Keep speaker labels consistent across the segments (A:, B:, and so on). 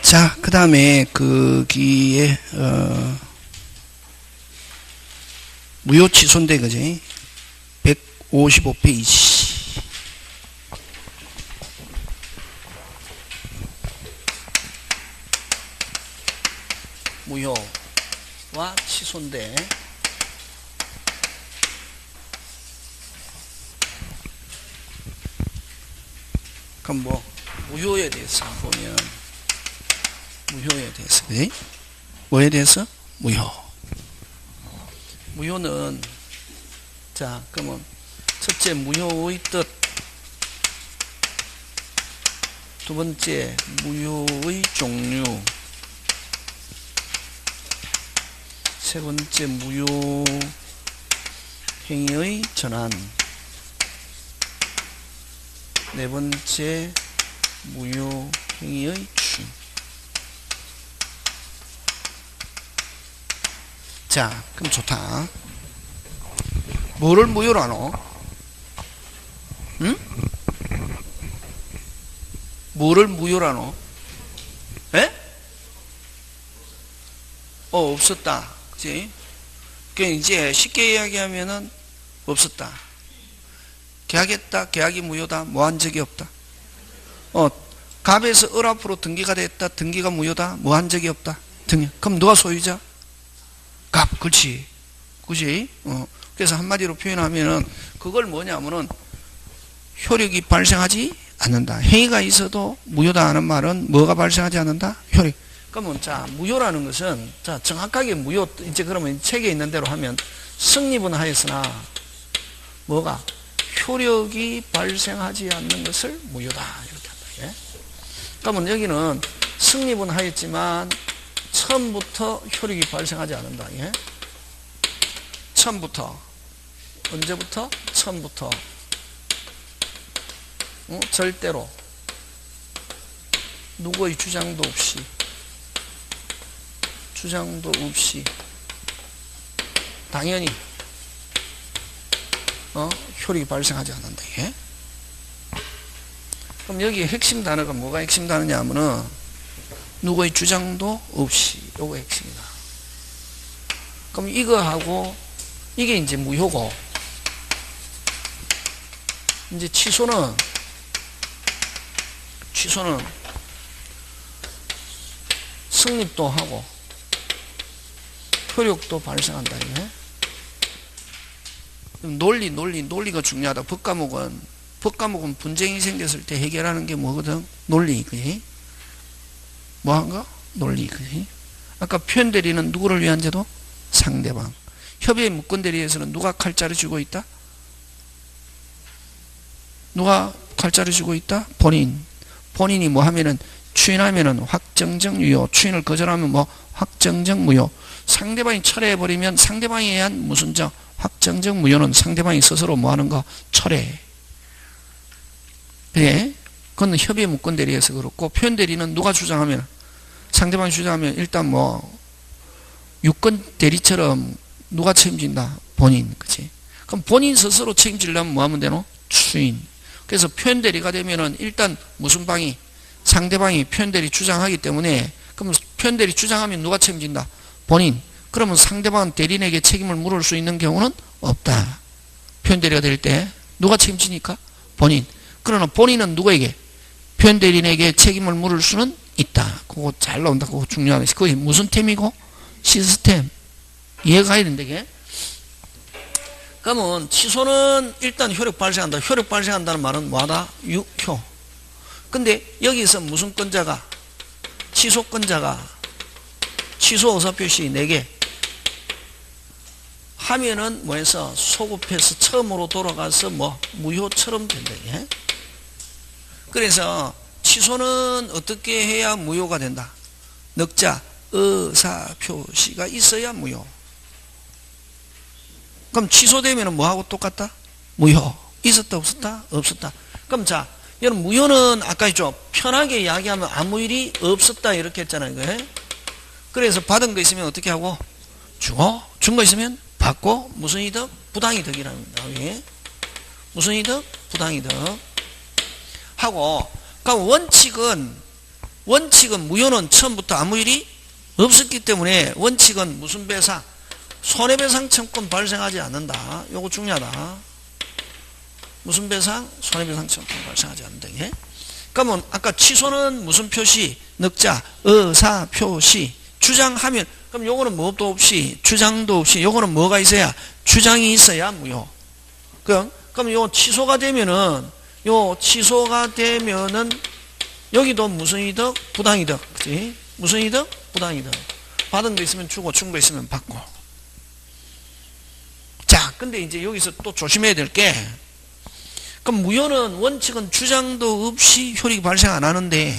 A: 자, 그 다음에 거기에 무효 취소인데 그지? 155페이지. 무효와 취소인데 그럼 뭐 무효에 대해서 보면 무효에 대해서 그지? 뭐에 대해서? 무효는 자 그러면 첫째 무효의 뜻, 두 번째 무효의 종류, 세 번째 무효 행위의 전환, 네 번째 무효 행위의 추임. 자, 그럼 좋다. 뭐를 무효로 하노? 응? 뭐를 무효로 하노? 에? 없었다. 그치? 그러니까 이제 쉽게 이야기하면은 없었다. 계약했다. 계약이 무효다. 뭐 한 적이 없다. 갑에서 을 앞으로 등기가 됐다. 등기가 무효다. 뭐 한 적이 없다. 그럼 누가 소유자? 갑. 그렇지. 그치? 그래서 한마디로 표현하면은 그걸 뭐냐면은 효력이 발생하지 않는다. 행위가 있어도 무효다 하는 말은 뭐가 발생하지 않는다? 효력. 그러면 자, 무효라는 것은 자, 정확하게 무효 이제 그러면 책에 있는 대로 하면 성립은 하였으나 뭐가 효력이 발생하지 않는 것을 무효다 이렇게 한다. 예? 그러면 여기는 성립은 하였지만 처음부터 효력이 발생하지 않는다. 예? 처음부터 언제부터? 처음부터 절대로 누구의 주장도 없이 당연히 효력이 발생하지 않는다. 예? 그럼 여기 핵심 단어가 뭐가 핵심 단어냐 하면은 누구의 주장도 없이 요거 핵심이다. 그럼 이거하고 이게 이제 무효고 이제 취소는 성립도 하고 효력도 발생한다. 예? 논리가 중요하다. 법과목은 분쟁이 생겼을 때 해결하는 게 뭐거든? 논리. 그지? 뭐한가? 논리. 그지? 아까 표현 대리는 누구를 위한 제도? 상대방. 협의의 무권 대리에서는 누가 칼자루 쥐고 있다? 누가 칼자루 쥐고 있다? 본인이 뭐 하면은 추인하면은 확정적 유효, 추인을 거절하면 뭐 확정적 무효. 상대방이 철회해버리면 상대방에 의한 무슨 확정적 무효는 상대방이 스스로 뭐 하는 거? 철회. 그래? 그건 협의의 무권 대리에서 그렇고 표현 대리는 누가 주장하면 상대방이 주장하면 일단 뭐 유권 대리처럼 누가 책임진다? 본인. 그치? 그럼 본인 스스로 책임지려면 뭐 하면 되노? 추인. 그래서 표현 대리가 되면은 일단 무슨 방이? 상대방이 표현 대리 주장하기 때문에 그럼 표현 대리 주장하면 누가 책임진다? 본인. 그러면 상대방 대리인에게 책임을 물을 수 있는 경우는 없다. 표현 대리가 될 때 누가 책임지니까? 본인. 그러나 본인은 누구에게? 표현 대리인에게 책임을 물을 수는 있다. 그거 잘 나온다. 그거 중요하다. 그게 무슨 템이고? 시스템. 이해가 해야 된다. 이게. 그러면 취소는 일단 효력 발생한다. 효력 발생한다는 말은 뭐하다? 유효. 근데 여기서 무슨 건자가? 취소건자가 취소 의사표시 4개 하면은 뭐해서 소급해서 처음으로 돌아가서 뭐 무효처럼 된다. 예? 그래서 취소는 어떻게 해야 무효가 된다? 넉자 의사표시가 있어야 무효. 그럼 취소되면 뭐하고 똑같다? 무효. 있었다 없었다? 없었다. 그럼 자, 여러분 무효는 아까 했죠. 편하게 이야기하면 아무 일이 없었다 이렇게 했잖아요. 그래? 그래서 받은 거 있으면 어떻게 하고? 주고, 준 거 있으면 받고, 무슨 이득? 부당이득이라는 겁니다. 예? 무슨 이득? 부당이득. 하고, 그러니까 원칙은 원칙은 무효는 처음부터 아무 일이 없었기 때문에 원칙은 무슨 배상? 손해배상 청구권 발생하지 않는다. 요거 중요하다. 무슨 배상? 손해배상 청구권 발생하지 않는다. 예? 그러면 아까 취소는 무슨 표시? 늑자, 의사 표시. 주장하면 그럼 요거는 뭐도 없이 주장도 없이 요거는 뭐가 있어야? 주장이 있어야 무효. 그럼 요 취소가 되면은 여기도 무슨 이득? 부당이득. 그치? 무슨 이득? 부당이득. 받은 거 있으면 주고 준 거 있으면 받고. 자, 근데 이제 여기서 또 조심해야 될 게, 그럼 무효는 원칙은 주장도 없이 효력이 발생 안 하는데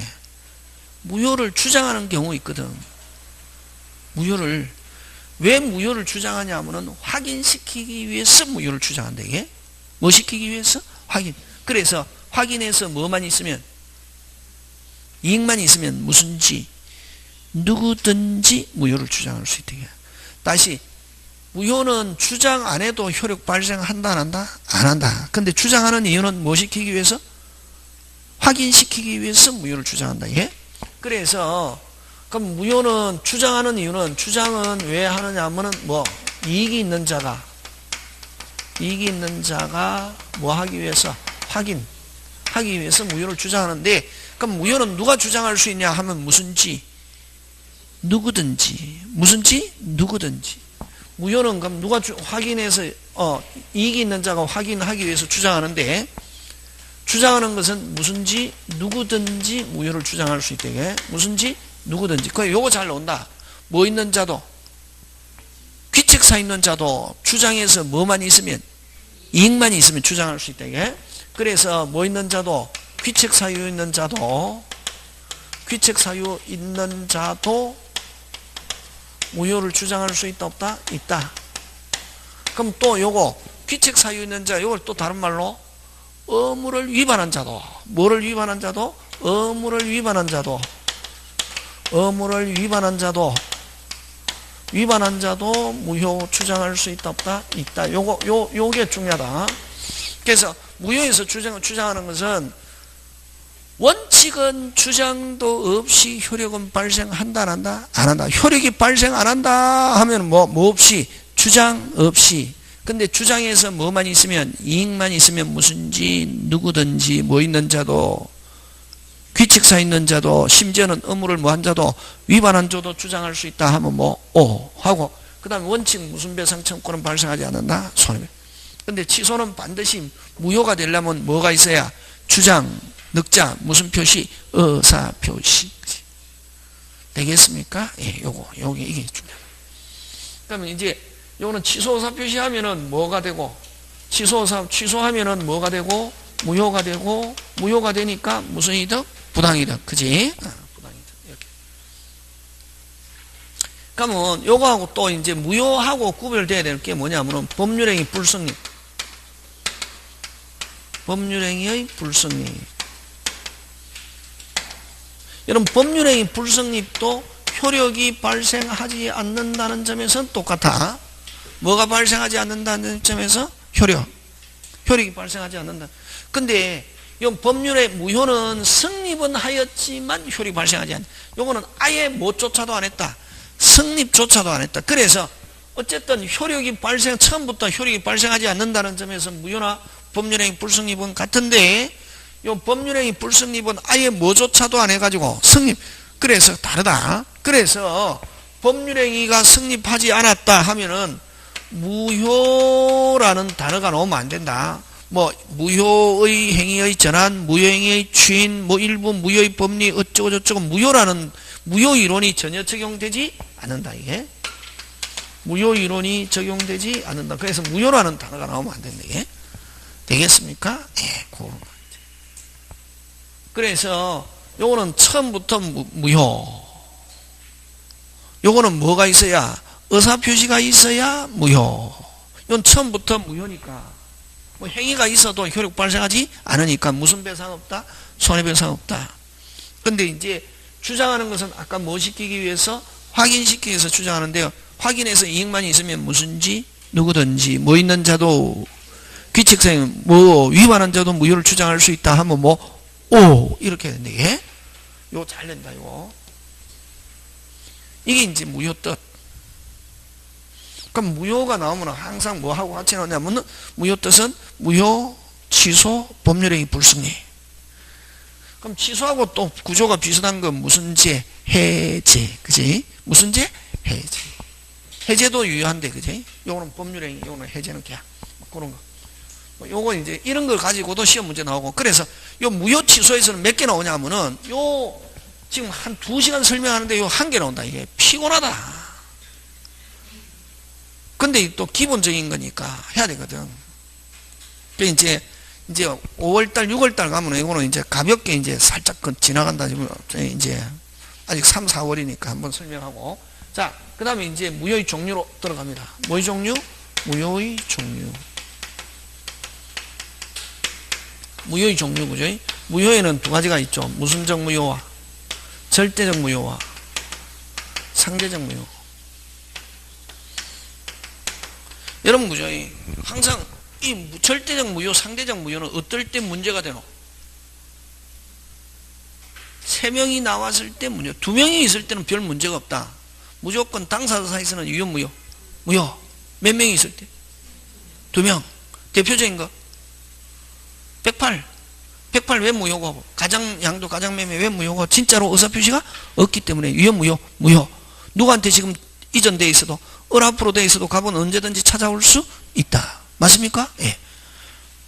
A: 무효를 주장하는 경우 있거든. 왜 무효를 주장하냐 하면은 확인시키기 위해서 무효를 주장한다. 이게 뭐 시키기 위해서? 확인. 그래서 확인해서 뭐만 있으면, 이익만 있으면 누구든지 무효를 주장할 수 있다. 다시, 무효는 주장 안 해도 효력 발생한다 안 한다? 안 한다. 근데 주장하는 이유는 뭐 시키기 위해서? 확인시키기 위해서 무효를 주장한다. 예? 그래서 그럼 무효는 주장하는 이유는, 주장은 왜 하느냐 하면은 이익이 있는 자가 뭐 하기 위해서? 확인하기 위해서 무효를 주장하는데, 그럼 무효는 누가 주장할 수 있냐 하면 누구든지. 무효는 그럼 누가 확인해서 이익이 있는 자가 확인하기 위해서 주장하는데, 주장하는 것은 누구든지 무효를 주장할 수 있대. 누구든지. 그 요거 잘 나온다. 뭐 있는 자도, 귀책사 있는 자도 주장해서 뭐만 있으면, 이익만 있으면 주장할 수 있다. 그래서 뭐 있는 자도, 귀책 사유 있는 자도 무효를 주장할 수 있다 없다? 있다. 그럼 또 요거 귀책 사유 있는 자, 요걸 또 다른 말로 의무를 위반한 자도, 뭐를 위반한 자도? 의무를 위반한 자도 무효 주장할 수 있다 없다? 있다. 요게 중요하다. 그래서 무효에서 주장하는 것은 원칙은 주장도 없이 효력은 발생한다 안 한다? 안 한다. 효력이 발생 안 한다 하면 뭐 없이? 주장 없이. 근데 주장에서 뭐만 있으면, 이익만 있으면 누구든지 뭐 있는 자도, 귀책사 있는 자도, 심지어는 의무를 뭐한 자도, 위반한 자도 주장할 수 있다 하면 하고, 그 다음에 원칙 무슨 배상 청구권은 발생하지 않는다? 손해배상. 근데 취소는 반드시 무효가 되려면 뭐가 있어야? 주장, 늑자, 무슨 표시? 의사 표시. 되겠습니까? 예, 이게 중요합니다. 그러면 이제 요거는 취소 의사 표시하면은 뭐가 되고, 취소하면은 뭐가 되고, 무효가 되고, 무효가 되니까 무슨 이득? 부당이득. 그지? 부당이득. 이렇게. 그러면 요거하고 또 이제 무효하고 구별돼야 될 게 뭐냐면은 법률행위 불성립. 법률행위의 불성립. 여러분, 법률행위 불성립도 효력이 발생하지 않는다는 점에서는 똑같아. 뭐가 발생하지 않는다는 점에서? 효력이 발생하지 않는다. 근데 이 법률의 무효는 성립은 하였지만 효력이 발생하지 않는다. 요거는 아예 못조차도 안 했다. 성립조차도 안 했다. 그래서 어쨌든 처음부터 효력이 발생하지 않는다는 점에서 무효나 법률행위 불성립은 같은데, 요 법률행위 불성립은 아예 뭐조차도 안 해가지고 성립. 그래서 다르다. 그래서 법률행위가 성립하지 않았다 하면은 무효라는 단어가 나오면 안 된다. 무효의 행위의 전환, 무효행위의 추인, 일부 무효의 법리 어쩌고 저쩌고, 무효 이론이 전혀 적용되지 않는다. 이게 무효 이론이 적용되지 않는다. 그래서 무효라는 단어가 나오면 안 된다. 이게 되겠습니까? 예, 그런 거. 그래서 요거는 처음부터 무효. 요거는 뭐가 있어야? 의사표시가 있어야 무효. 이건 처음부터 무효니까. 행위가 있어도 효력 발생하지 않으니까 무슨 배상 없다? 손해배상 없다. 근데 이제 주장하는 것은 아까 뭐 시키기 위해서? 확인시키기 위해서 주장하는데요. 확인해서 이익만 있으면 누구든지 뭐 있는 자도, 귀책사유 위반한 자도 무효를 주장할 수 있다 하면 이렇게 되는데, 요 잘 낸다, 요. 이게 이제 무효 뜻. 그럼 무효가 나오면 항상 뭐 하고 같이 나오냐면 무효 뜻은 무효, 취소, 법률행위 불승리. 그럼 취소하고 또 구조가 비슷한 건 무슨 제? 해제. 그지? 무슨 제? 해제. 해제도 유효한데, 그지? 요거는 법률행위, 요거는 해제는 그냥 그런 거. 요거 이제 이런 걸 가지고도 시험 문제 나오고. 그래서 요 무효 취소에서는 몇 개 나오냐면은 요 지금 한 2시간 설명하는데 요 한 개 나온다. 이게 피곤하다. 근데 또 기본적인 거니까 해야 되거든. 이제 5월달, 6월달 가면 이거는 이제 가볍게 이제 살짝 지나간다. 이제 아직 3, 4월이니까 한번 설명하고. 자, 그 다음에 이제 무효의 종류로 들어갑니다. 뭐의 종류? 무효의 종류. 무효의 종류, 그죠? 무효에는 두 가지가 있죠. 무슨적 무효와 절대적 무효와 상대적 무효. 여러분, 그죠? 항상 이 절대적 무효, 상대적 무효는 어떨 때 문제가 되노? 3명이 나왔을 때 문제, 2명이 있을 때는 별 문제가 없다. 무조건 당사자 사이에서는 유효, 무효. 무효. 몇 명이 있을 때? 2명. 대표적인 거. 108. 108 왜 무효고? 가장 양도, 가장 매매 왜 무효고? 진짜로 의사표시가 없기 때문에 유효, 무효, 무효. 누구한테 지금 이전돼 있어도, 앞으로 돼 있어도 값은 언제든지 찾아올 수 있다. 맞습니까? 예.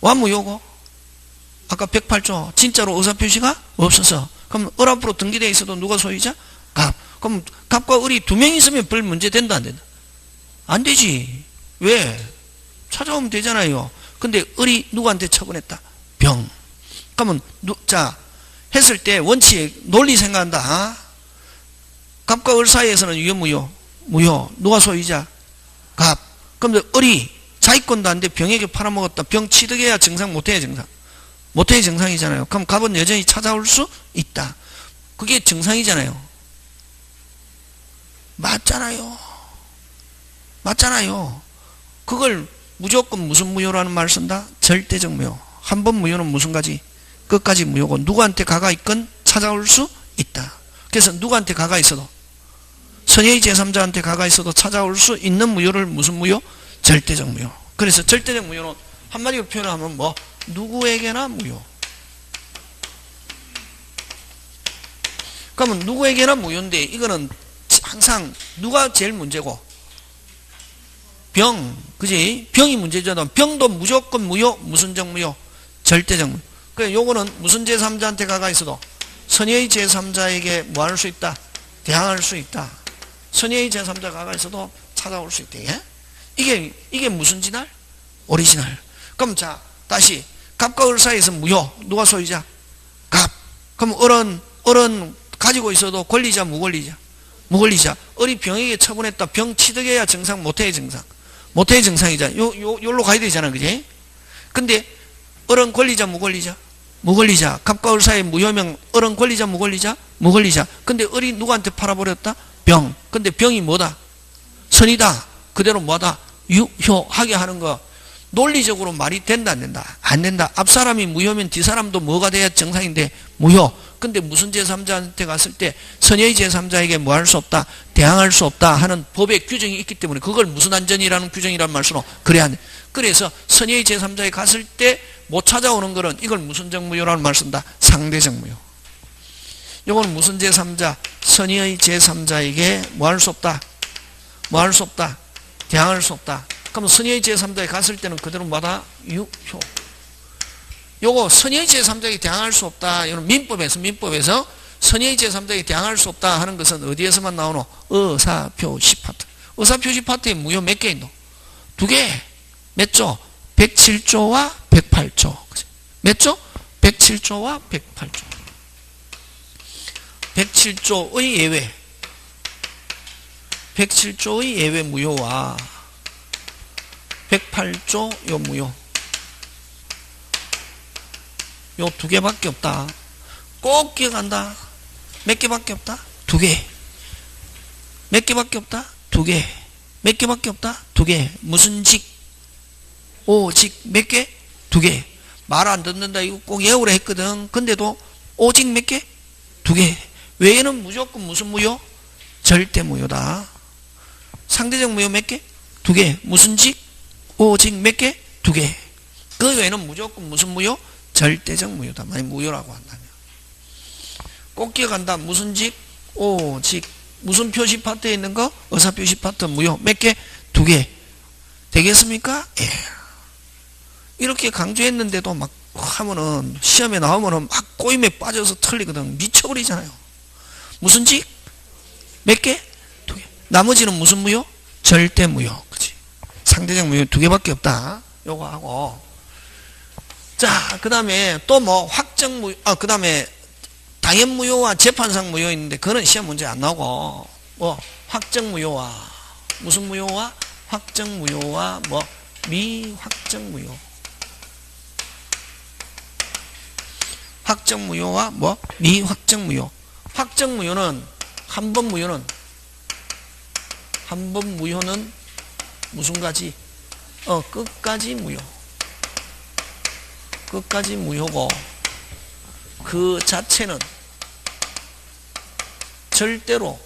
A: 와 무효고? 아까 108조. 진짜로 의사표시가 없어서. 그럼 앞으로 등기돼 있어도 누가 소유자? 값. 그럼 값과 을이 2명 있으면 별 문제 된다, 안 된다? 안 되지. 왜? 찾아오면 되잖아요. 근데 을이 누구한테 처분했다? 병. 그러면 자 했을 때 원칙 논리 생각한다. 값과 을 사이에서는 유효, 무효? 무효. 누가 소유자? 값. 그럼 을이 자기건도 안 돼 병에게 팔아먹었다. 병 취득해야 정상, 못해야 정상? 못해야 정상이잖아요. 그럼 값은 여전히 찾아올 수 있다. 그게 정상이잖아요. 맞잖아요. 맞잖아요. 그걸 무조건 무슨 무효라는 말을 쓴다? 절대적 무효. 한 번 무효는 무슨 가지? 끝까지 무효고 누구한테 가가 있건 찾아올 수 있다. 그래서 누구한테 가가 있어도 선의의 제3자한테 가가 있어도 찾아올 수 있는 무효를 무슨 무효? 절대적 무효. 그래서 절대적 무효는 한마디로 표현하면 뭐? 누구에게나 무효. 그러면 누구에게나 무효인데 이거는 항상 누가 제일 문제고? 병. 그지? 병이 문제잖아. 병도 무조건 무효, 무슨적 무효? 절대적 무효. 그래, 요거는 무슨 제3자한테 가가 있어도 선의의 제3자에게 뭐 할 수 있다? 대항할 수 있다. 선의의 제3자 가가 있어도 찾아올 수 있다. 이게 무슨 진할? 오리지널. 그럼 자, 다시. 값과 을 사이에서 무효. 누가 소유자? 값. 그럼 을은 가지고 있어도 권리자, 무권리자? 무권리자. 을이 병에게 처분했다. 병 취득해야 정상, 못해야 정상? 못해야 정상이잖아. 요로 가야 되잖아. 그지? 근데 을은 권리자, 무권리자? 무권리자. 값과 을 사이에 무효명 을은 권리자, 무권리자? 무권리자. 근데 을이 누구한테 팔아버렸다? 병. 근데 병이 뭐다? 선이다. 그대로 뭐다? 유효하게 하는 거. 논리적으로 말이 된다, 안 된다? 안 된다. 앞 사람이 무효면 뒤 사람도 뭐가 돼야 정상인데 무효. 근데 무슨 제3자한테 갔을 때 선의의 제3자에게 뭐 할 수 없다? 대항할 수 없다 하는 법의 규정이 있기 때문에 그걸 무슨 안전이라는 규정이란 말씀으로 그래야 돼. 그래서 선의의 제3자에 갔을 때 못 찾아오는 거는 이걸 무슨적 무효라는 말을 쓴다? 상대적 무효. 이거는 무슨 제3자? 선의의 제3자에게 뭐 할 수 없다? 뭐 할 수 없다? 대항할 수 없다. 그럼 선의의 제3자에 갔을 때는 그대로 뭐다? 유효. 요거 선의의 제3자에게 대항할 수 없다. 이건 민법에서 선의의 제3자에게 대항할 수 없다 하는 것은 어디에서만 나오노? 의사표시 파트. 의사표시 파트에 무효 몇 개 있노? 2개. 몇 조? 107조와 108조. 몇 조? 107조와 108조. 107조의 예외. 107조의 예외 무효와 108조 요 무효. 요 2개밖에 없다. 꼭 기억한다. 몇 개밖에 없다? 2개. 몇 개밖에 없다? 2개. 몇 개밖에 없다? 2개. 무슨 직? 오직 몇 개? 2개. 말 안 듣는다 이거 꼭 외우라 했거든. 근데도 오직 몇 개? 2개. 외에는 무조건 무슨 무효? 절대 무효다. 상대적 무효 몇 개? 2개. 무슨 직? 오직 몇 개? 2개. 그 외에는 무조건 무슨 무효? 절대적 무효다. 만약 무효라고 한다면. 꼭 기억한다. 무슨 직? 오직. 무슨 표시 파트에 있는 거? 의사 표시 파트 무효. 몇 개? 2개. 되겠습니까? 예. 이렇게 강조했는데도 막 하면은 시험에 나오면은 막 꼬임에 빠져서 틀리거든. 미쳐버리잖아요. 무슨 직? 몇 개? 2개. 나머지는 무슨 무효? 절대 무효. 그치? 상대적 무효 2개밖에 없다. 요거 하고. 자, 그 다음에 또 뭐 확정 무효, 그 다음에 당연 무효와 재판상 무효 있는데 그거는 시험 문제 안 나오고, 뭐 확정 무효와 무슨 무효와 확정 무효와 뭐 미확정 무효. 확정 무효와 뭐 미확정 무효. 확정 무효는 한 번 무효는 무슨 가지? 끝까지 무효. 끝까지 무효고 그 자체는 절대로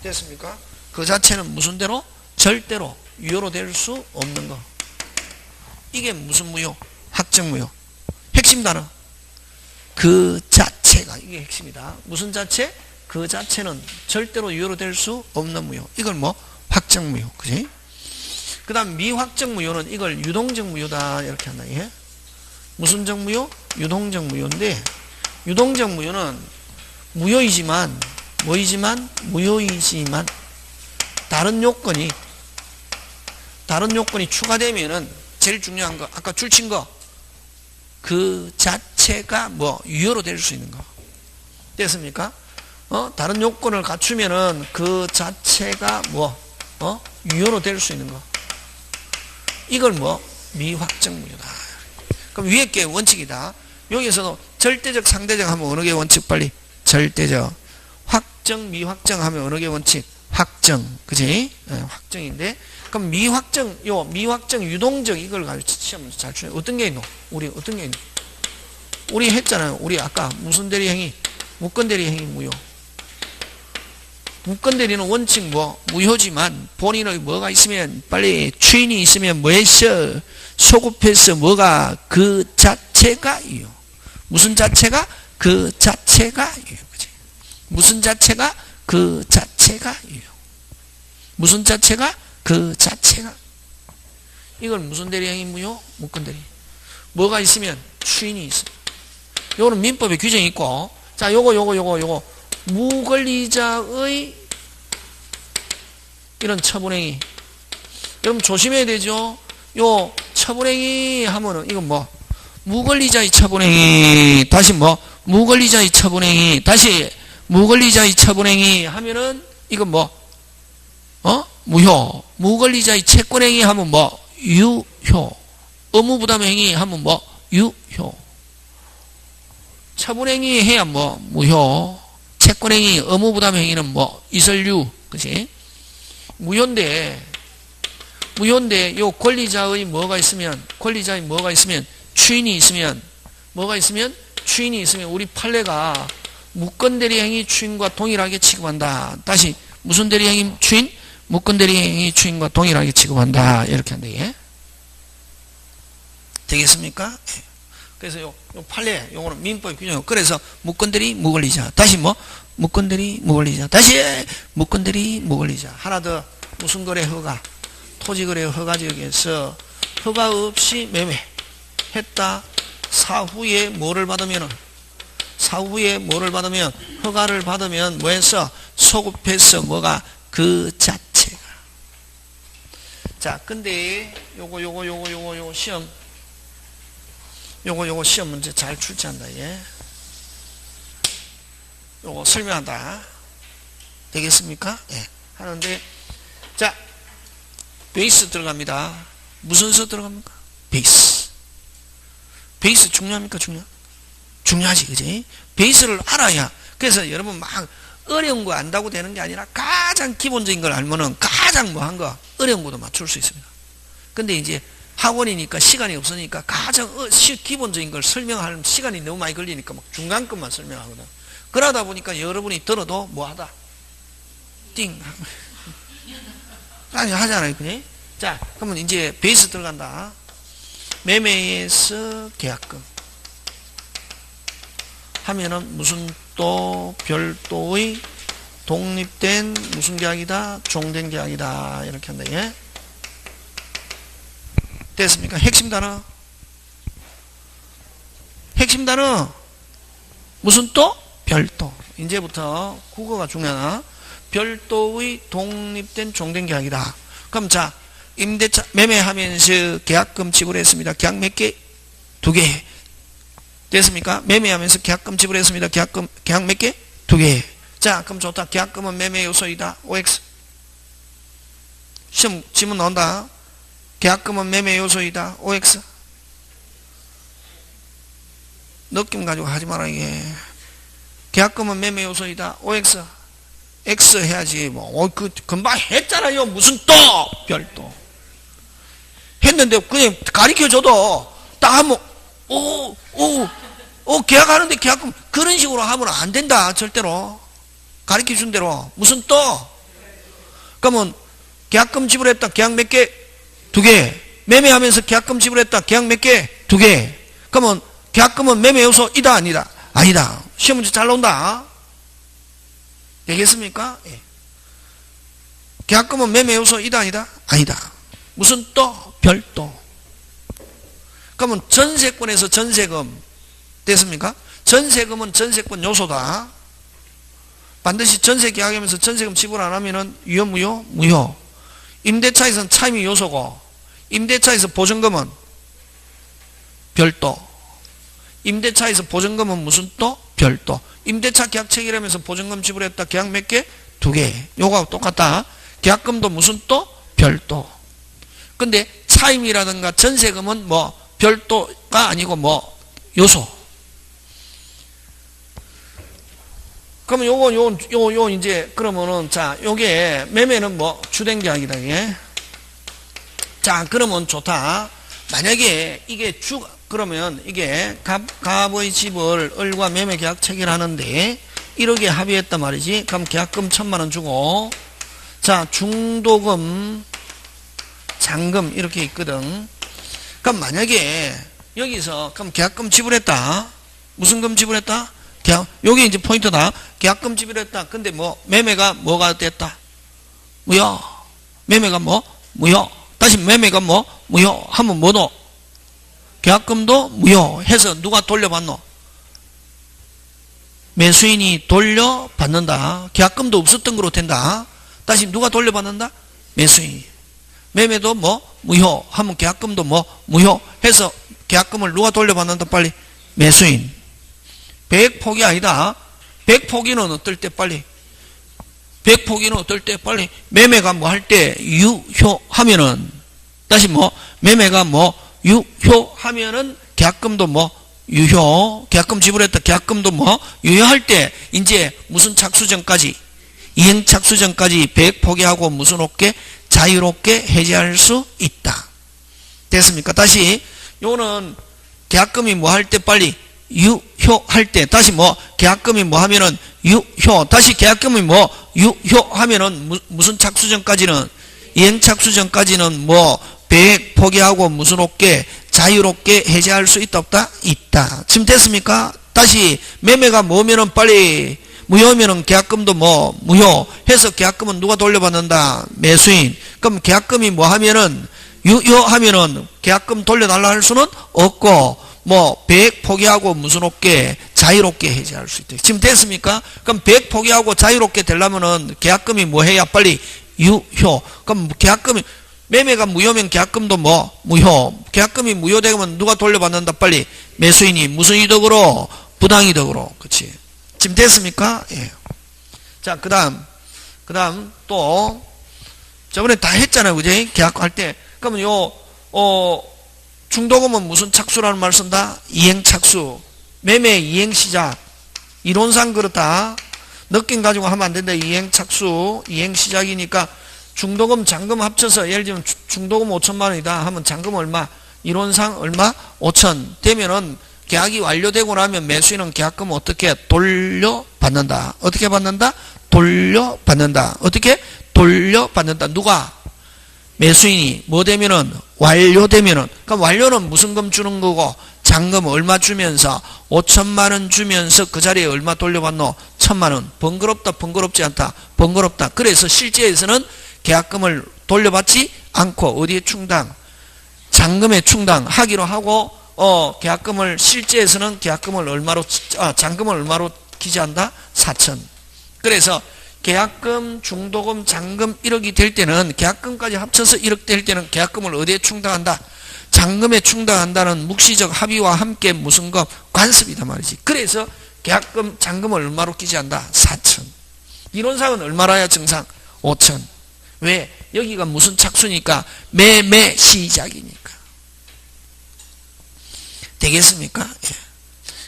A: 됐습니까? 그 자체는 무슨 대로? 절대로 유효로 될 수 없는 거. 이게 무슨 무효? 확정 무효. 핵심 단어. 그 자체가 이게 핵심이다. 무슨 자체? 그 자체는 절대로 유효로 될 수 없는 무효. 이걸 뭐 확정 무효. 그지? 그 다음 미확정 무효는 이걸 유동적 무효다 이렇게 한다. 예? 무슨 적 무효? 유동적 무효인데 유동적 무효는 무효이지만 뭐이지만 무효이지만 다른 요건이 추가되면은 제일 중요한 거 아까 줄친 거 그 자체가 뭐 유효로 될 수 있는 거 됐습니까? 다른 요건을 갖추면은 그 자체가 뭐 유효로 될 수 있는 거 이걸 뭐 미확정 무효다. 그럼 위에 게 원칙이다. 여기서도 절대적 상대적 하면 어느 게 원칙? 빨리 절대적. 확정 미확정 하면 어느 게 원칙? 확정. 그지? 확정인데 그럼 미확정 유동적 이걸 가지고 시험 잘 추려. 어떤 게 있노? 우리 어떤 게 있노? 우리 했잖아요. 우리 아까 무슨 대리 행위? 무건 대리 행위 무효. 무건 대리는 원칙 뭐 무효지만 본인의 뭐가 있으면 빨리 추인이 있으면 뭐 했어? 소급해서 뭐가 그 자체가 유효. 무슨 자체가? 그 자체가 유효. 그치? 무슨 자체가? 그 자체가 유효. 무슨 자체가? 그 자체가. 이걸 무슨 대리 행위 무효? 무건 대리. 뭐가 있으면 추인이 있어. 요거는 민법에 규정이 있고 자 요거 무권리자의 이런 처분행위 여러분 조심해야 되죠. 요 처분행위 하면은 이건 뭐 무권리자의 처분행위 다시 뭐 무권리자의 처분행위 다시 무권리자의 처분행위 하면은 이건 뭐 무효. 무권리자의 채권행위 하면 뭐 유효. 의무부담행위 하면 뭐 유효. 처분행위 해야 뭐 무효. 채권행위 의무부담행위는 뭐 이설유. 그치? 무효인데 요 권리자의 뭐가 있으면 추인이 있으면 우리 판례가 무건 대리 행위 추인과 동일하게 취급한다. 다시 무슨 대리 행위 추인? 무건 대리 행위 추인과 동일하게 취급한다. 이렇게 한다. 예? 되겠습니까? 그래서 요 판례 요거는 민법 규정. 그래서 무건 대리 무권리자. 다시 뭐 무건 대리 무권리자. 다시 무건 대리 무권리자. 하나 더 무슨 거래 허가. 토지거래 허가 지역에서 허가 없이 매매했다. 사후에 뭐를 받으면 허가를 받으면 뭐 했어? 소급해서 뭐가 그 자체가. 자, 근데 요거 시험 요거 시험 문제 잘 출제한다. 예. 요거 설명한다. 되겠습니까? 예. 하는데 자, 베이스 들어갑니다. 무슨 서 들어갑니까? 베이스 중요합니까? 중요하지, 그지? 베이스를 알아야. 그래서 여러분 막 어려운 거 안다고 되는 게 아니라 가장 기본적인 걸 알면은 가장 뭐 한 거 어려운 것도 맞출 수 있습니다. 근데 이제 학원이니까 시간이 없으니까 가장 기본적인 걸 설명할 시간이 너무 많이 걸리니까 막 중간 것만 설명하거든. 그러다 보니까 여러분이 들어도 뭐하다? 띵. 아니, 하잖아요. 그지? 자, 그러면 이제 베이스 들어간다. 매매에서 계약금. 하면은 무슨 또 별도의 독립된 무슨 계약이다? 종된 계약이다. 이렇게 한다. 예? 됐습니까? 핵심 단어. 핵심 단어. 무슨 또? 별도. 이제부터 국어가 중요하나? 별도의 독립된 종된 계약이다. 그럼 자, 임대차 매매하면서 계약금 지불했습니다. 계약 몇 개? 2개. 됐습니까? 매매하면서 계약금 지불했습니다. 계약 몇 개? 2개. 자, 그럼 좋다. 계약금은 매매 요소이다. OX. 시험 지문 나온다. 계약금은 매매 요소이다. OX. 느낌 가지고 하지 마라, 이게. 계약금은 매매 요소이다. OX. X 해야지. 금방 했잖아요. 무슨 또! 별도. 했는데, 그냥 가르쳐줘도, 딱 하면, 계약하는데 계약금, 그런 식으로 하면 안 된다. 절대로. 가르쳐 준 대로. 무슨 또? 그러면, 계약금 지불했다. 계약 몇 개? 2개. 매매하면서 계약금 지불했다. 계약 몇 개? 2개. 그러면, 계약금은 매매 요소이다. 아니다. 아니다. 시험 문제 잘 나온다. 되겠습니까? 예. 계약금은 매매 요소이다. 아니다. 아니다. 무슨 또? 별도. 그러면 전세권에서 전세금 됐습니까? 전세금은 전세권 요소다. 반드시 전세 계약하면서 전세금 지불 안 하면은 유효 무효? 무효. 임대차에서는 차임이 요소고 임대차에서 보증금은 별도. 임대차에서 보증금은 무슨 또? 별도. 임대차 계약 체결하면서 보증금 지불했다. 계약 몇 개? 2개. 요거하고 똑같다. 계약금도 무슨 또? 별도. 근데 차임이라든가 전세금은 뭐 별도가 아니고 뭐 요소. 그러면 요거 이제 그러면은 자, 요게 매매는 뭐 주된 계약이다. 이게. 자, 그러면 좋다. 만약에 이게 그러면 이게 갑의 집을 을과 매매 계약 체결하는데 1억에 합의했단 말이지. 그럼 계약금 1,000만 원 주고 자, 중도금 잔금 이렇게 있거든. 그럼 만약에 여기서 그럼 계약금 지불했다. 무슨 금 지불했다? 여기 이제 포인트다. 계약금 지불했다. 근데 뭐 매매가 뭐가 됐다? 무효. 매매가 뭐? 무효. 다시 매매가 뭐? 무효. 하면 뭐노? 계약금도 무효. 해서 누가 돌려받노? 매수인이 돌려받는다. 계약금도 없었던 거로 된다. 다시 누가 돌려받는다? 매수인. 매매도 뭐? 무효. 하면 계약금도 뭐? 무효. 해서 계약금을 누가 돌려받는다? 빨리 매수인. 100포기 아니다. 100포기는 어떨 때 빨리 100포기는 어떨 때 빨리 매매가 뭐 할 때 유효하면은 다시 뭐 매매가 뭐 유효하면은 계약금도 뭐 유효. 계약금 지불했다. 계약금도 뭐 유효할 때 이제 무슨 착수전까지 이행 착수전까지 100포기하고 무슨 없게 자유롭게 해지할 수 있다. 됐습니까? 다시 요거는 계약금이 뭐 할 때 빨리 유효할 때 다시 뭐 계약금이 뭐 하면은 유효. 다시 계약금이 뭐 유효하면은 무슨 착수전까지는 이행 착수전까지는 뭐 100 포기하고 무슨 없게 자유롭게 해지할 수 있다 없다? 있다. 지금 됐습니까? 다시 매매가 뭐면은 빨리 무효면은 계약금도 뭐 무효 해서 계약금은 누가 돌려받는다? 매수인. 그럼 계약금이 뭐 하면은 유효하면은 계약금 돌려달라 할 수는 없고 뭐 100 포기하고 무슨 없게 자유롭게 해지할 수 있다. 지금 됐습니까? 그럼 100 포기하고 자유롭게 되려면은 계약금이 뭐 해야 빨리 유효. 그럼 계약금이 매매가 무효면 계약금도 뭐 무효. 계약금이 무효되면 누가 돌려받는다? 빨리 매수인이 무슨 이득으로? 부당이득으로. 그렇지. 지금 됐습니까? 예. 자, 그다음 또 저번에 다 했잖아요. 그지? 계약할 때. 그러면 중도금은 무슨 착수라는 말 쓴다? 이행 착수. 매매 이행 시작. 이론상 그렇다. 느낌 가지고 하면 안 된다. 이행 착수. 이행 시작이니까 중도금 잔금 합쳐서 예를 들면 중도금 5천만 원이다 하면 잔금 얼마? 이론상 얼마? 5천 되면은 계약이 완료되고 나면 매수인은 계약금 어떻게 돌려받는다. 어떻게 받는다? 돌려받는다. 어떻게? 돌려받는다. 누가? 매수인이 뭐 되면은 완료되면은. 그럼 완료는 무슨 금 주는 거고 잔금 얼마 주면서 5천만 원 주면서 그 자리에 얼마 돌려받노? 1,000만 원. 번거롭다 번거롭지 않다? 번거롭다. 그래서 실제에서는 계약금을 돌려받지 않고 어디에 충당? 잔금에 충당하기로 하고 계약금을 실제에서는 계약금을 얼마로 잔금을 얼마로 기재한다? 4천. 그래서 계약금, 중도금, 잔금 1억이 될 때는 계약금까지 합쳐서 1억 될 때는 계약금을 어디에 충당한다? 잔금에 충당한다는 묵시적 합의와 함께 무슨 것? 관습이다 말이지. 그래서 계약금, 잔금을 얼마로 기재한다? 4천. 이론상은 얼마라야 정상? 5천. 왜? 여기가 무슨 착수니까? 매매 시작이니까. 되겠습니까? 예.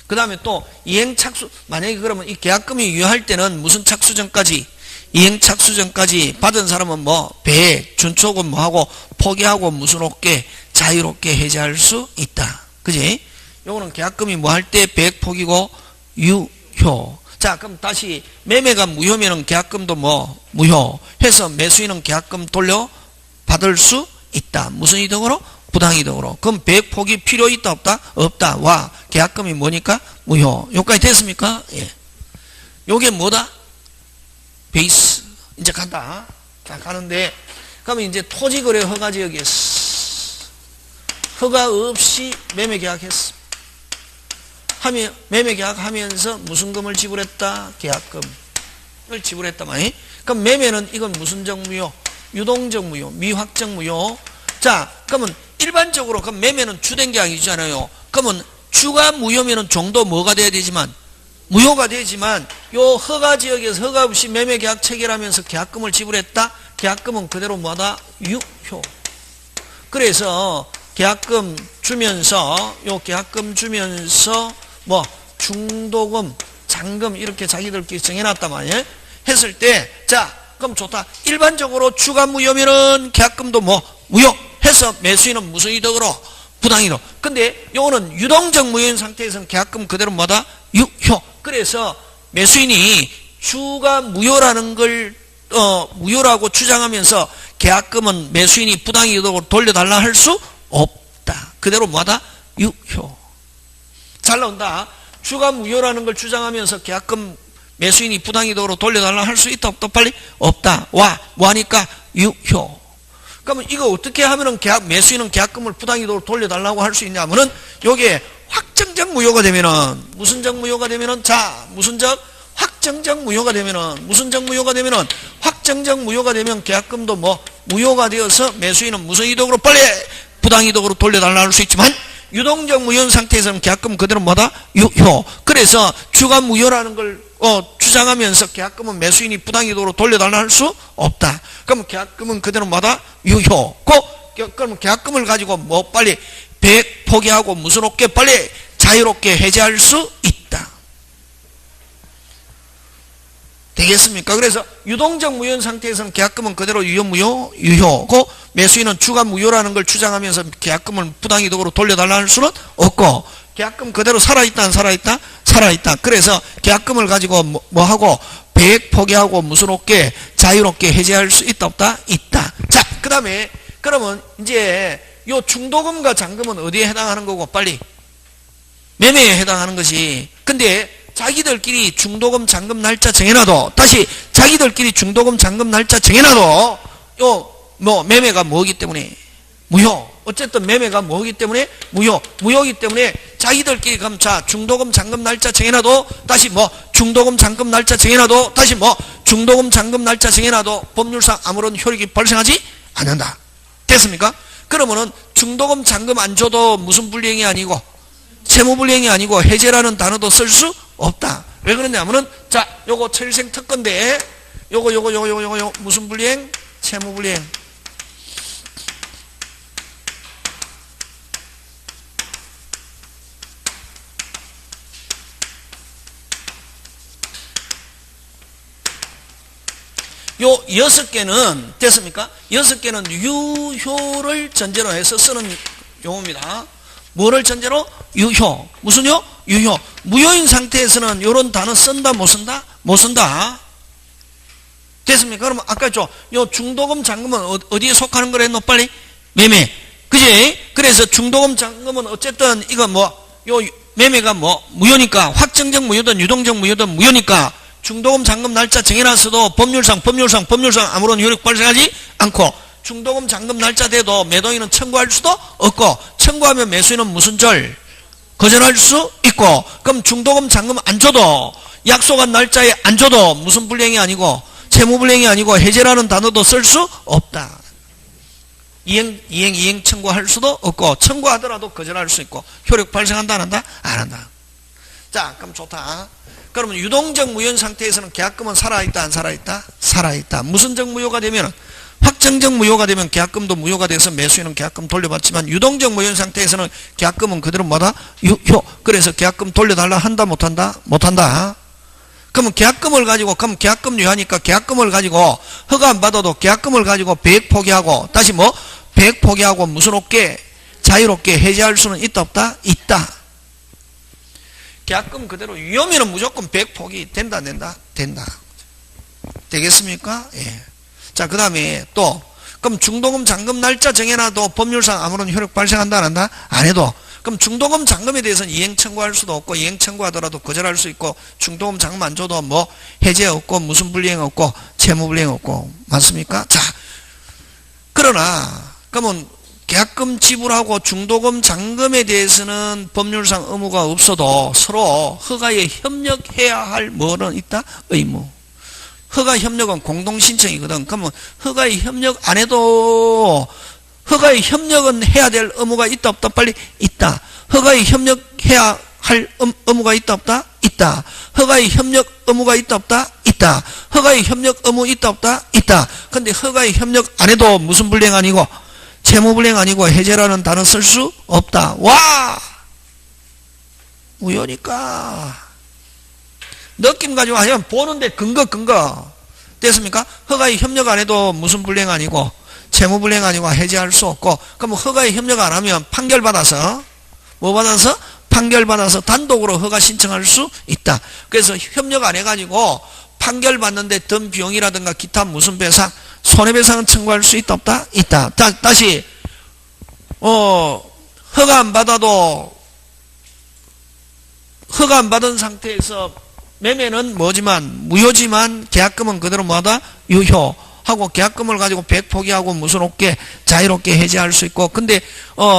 A: 그 다음에 또 이행 착수, 만약에 그러면 이 계약금이 유효할 때는 무슨 착수 전까지? 이행 착수 전까지 받은 사람은 뭐 배액, 준초금 뭐 하고 포기하고 무슨 없게 자유롭게 해제할 수 있다. 그지? 요거는 계약금이 뭐 할 때 배액 포기고 유효. 자, 그럼 다시 매매가 무효면은 계약금도 뭐 무효 해서 매수인은 계약금 돌려 받을 수 있다. 무슨 이득으로? 부당이득으로. 그럼 배액 포기 필요 있다 없다? 없다. 와, 계약금이 뭐니까? 무효. 여기까지 됐습니까? 예. 요게 뭐다? 베이스. 이제 간다. 자, 가는데 그러면 이제 토지거래 허가지역에 허가 없이 매매 계약했어. 매매 계약하면서 무슨 금을 지불했다? 계약금을 지불했다 말이. 그럼 매매는 이건 무슨 적무효? 유동적 무효, 미확정 무효. 자, 그러면 일반적으로 그럼 매매는 주된 계약이잖아요. 그러면 주가 무효면은 종도 뭐가 돼야 되지만 무효가 되지만 요 허가 지역에서 허가 없이 매매 계약 체결하면서 계약금을 지불했다. 계약금은 그대로 뭐다? 유효. 그래서 계약금 주면서 요 계약금 주면서 뭐 중도금, 잔금 이렇게 자기들끼리 정해놨단 말이에요. 했을 때 자, 그럼 좋다. 일반적으로 주가 무효면은 계약금도 뭐 무효 해서 매수인은 무슨 이득으로? 부당이득. 근데 요거는 유동적 무효인 상태에서는 계약금 그대로 뭐다? 유효. 그래서 매수인이 주가 무효라는 걸 무효라고 주장하면서 계약금은 매수인이 부당이득으로 돌려달라 할 수 없다. 그대로 뭐다? 유효. 잘 나온다. 주가 무효라는 걸 주장하면서 계약금 매수인이 부당이득으로 돌려달라 할 수 있다 없다? 빨리 없다. 와, 뭐하니까? 유효. 그러면 이거 어떻게 하면은 매수인은 계약금을 부당이득으로 돌려달라고 할 수 있냐면은 요게 확정적 무효가 되면은 무슨 적 무효가 되면은 자, 무슨 적? 확정적 무효가 되면은 무슨 적 무효가 되면은 확정적 무효가 되면 계약금도 뭐 무효가 되어서 매수인은 무슨 이득으로 빨리 부당이득으로 돌려달라 할 수 있지만 유동적 무효인 상태에서는 계약금 그대로 뭐다? 유효. 그래서 주가 무효라는 걸 주장하면서 계약금은 매수인이 부당이득으로 돌려달라 할 수 없다. 그럼 계약금은 그대로 뭐다? 유효. 그러면 계약금을 가지고 뭐 빨리 배액 포기하고 무슨 없게 빨리 자유롭게 해제할 수 있다. 되겠습니까? 그래서 유동적 무효인 상태에서는 계약금은 그대로 유효고 매수인은 주가 무효라는 걸 주장하면서 계약금을 부당이득으로 돌려달라 할 수는 없고 계약금 그대로 살아있다 안 살아있다? 살아있다. 그래서 계약금을 가지고 뭐 하고 배액 포기하고 무슨 없게 자유롭게 해제할 수 있다 없다? 있다. 자, 그 다음에 그러면 이제 요 중도금과 잔금은 어디에 해당하는 거고 빨리 매매에 해당하는 것이. 근데 자기들끼리 중도금 잔금 날짜 정해놔도 다시 자기들끼리 중도금 잔금 날짜 정해놔도 요 뭐 매매가 뭐기 때문에 무효. 어쨌든 매매가 뭐기 때문에 무효이기 때문에 자기들끼리 그럼 자 중도금 잔금 날짜 정해놔도 다시 뭐 중도금 잔금 날짜 정해놔도 다시 뭐 중도금 잔금 날짜 정해놔도 법률상 아무런 효력이 발생하지 않는다. 됐습니까? 그러면은 중도금 잔금 안 줘도 무슨 불이행이 아니고 채무불이행이 아니고 해제라는 단어도 쓸 수 없다. 왜 그러냐면은 자 요거 처일생 특건데 요거 무슨 불이행? 채무불이행. 요 6개는 됐습니까? 6개는 유효를 전제로 해서 쓰는 용어입니다. 뭐를 전제로? 유효. 무슨요? 유효. 무효인 상태에서는 이런 단어 쓴다 못 쓴다? 못 쓴다. 됐습니까? 그러면 아까 했죠. 요 중도금 잔금은 어디에 속하는 거라 했노? 빨리? 매매. 그지? 그래서 중도금 잔금은 어쨌든 이거 요 매매가 무효니까, 확정적 무효든 유동적 무효든 무효니까 중도금 잔금 날짜 정해놨어도 법률상 아무런 효력 발생하지 않고, 중도금 잔금 날짜 돼도 매도인은 청구할 수도 없고, 청구하면 매수인은 무슨 절? 거절할 수 있고, 그럼 중도금 잔금 안 줘도, 약속한 날짜에 안 줘도 무슨 불이행이 아니고, 채무불이행이 아니고 해제라는 단어도 쓸 수 없다. 이행 청구할 수도 없고, 청구하더라도 거절할 수 있고, 효력 발생한다 안 한다? 안 한다. 자, 그럼 좋다. 그러면 유동적 무효인 상태에서는 계약금은 살아있다 안 살아있다? 살아있다. 무슨적 무효가 되면, 확정적 무효가 되면 계약금도 무효가 돼서 매수인은 계약금 돌려받지만, 유동적 무효인 상태에서는 계약금은 그대로 뭐다? 유효. 그래서 계약금 돌려달라 한다 못한다? 못한다. 그러면 계약금을 가지고, 그럼 계약금 유효하니까 계약금을 가지고 허가 안 받아도 계약금을 가지고 배액 포기하고, 다시 배액 포기하고 무슨롭게 자유롭게 해제할 수는 있다 없다? 있다. 계약금 그대로 유효면은 무조건 배액 포기 된다 안 된다? 된다. 되겠습니까? 예. 자, 그 다음에 또, 그럼 중도금 잔금 날짜 정해놔도 법률상 아무런 효력 발생한다 안 한다? 안 해도. 그럼 중도금 잔금에 대해서는 이행 청구할 수도 없고, 이행 청구하더라도 거절할 수 있고, 중도금 잔금 안 줘도 해제 없고, 무슨 불이행 없고, 채무 불이행 없고. 맞습니까? 자, 그러나 그러면 계약금 지불하고 중도금 잔금에 대해서는 법률상 의무가 없어도 서로 허가에 협력해야 할 뭐는 있다? 의무. 허가 협력은 공동신청이거든. 그러면 허가에 협력 안 해도, 허가에 협력은 해야 될 의무가 있다 없다? 빨리 있다. 허가에 협력해야 할 의무가 있다 없다? 있다. 허가에 협력 의무가 있다 없다? 있다. 허가에 협력 의무 있다 없다? 있다. 근데 허가에 협력 안 해도 무슨 불이행 아니고, 채무 불이행 아니고 해제라는 단어 쓸 수 없다. 와! 무효니까. 느낌 가지고 하면 보는데 근거. 됐습니까? 허가에 협력 안 해도 무슨 불이행 아니고, 채무 불이행 아니고 해제할 수 없고, 그럼 허가에 협력 안 하면 판결 받아서, 판결 받아서 단독으로 허가 신청할 수 있다. 그래서 협력 안 해가지고 판결 받는데 든 비용이라든가 기타 무슨 배상, 손해배상은 청구할 수 있다 없다? 있다. 다시 허가 안 받아도, 허가 안 받은 상태에서 매매는 무효지만 계약금은 그대로 유효. 하고 계약금을 가지고 배액 포기하고 무슨 없게 자유롭게 해제할 수 있고, 근데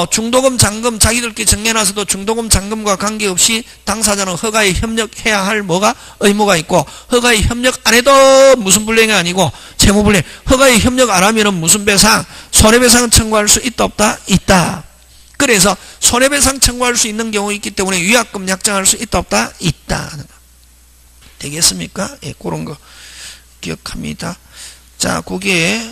A: 중도금 잔금 자기들끼리 정해놔서도 중도금 잔금과 관계없이 당사자는 허가에 협력해야 할 의무가 있고, 허가에 협력 안 해도 무슨 불이행이 아니고 채무 불이행. 허가에 협력 안 하면은 무슨 배상, 손해배상 청구할 수 있다 없다? 있다. 그래서 손해배상 청구할 수 있는 경우 있기 때문에 위약금 약정할 수 있다 없다? 있다. 되겠습니까? 예, 그런 거 기억합니다. 자, 거기에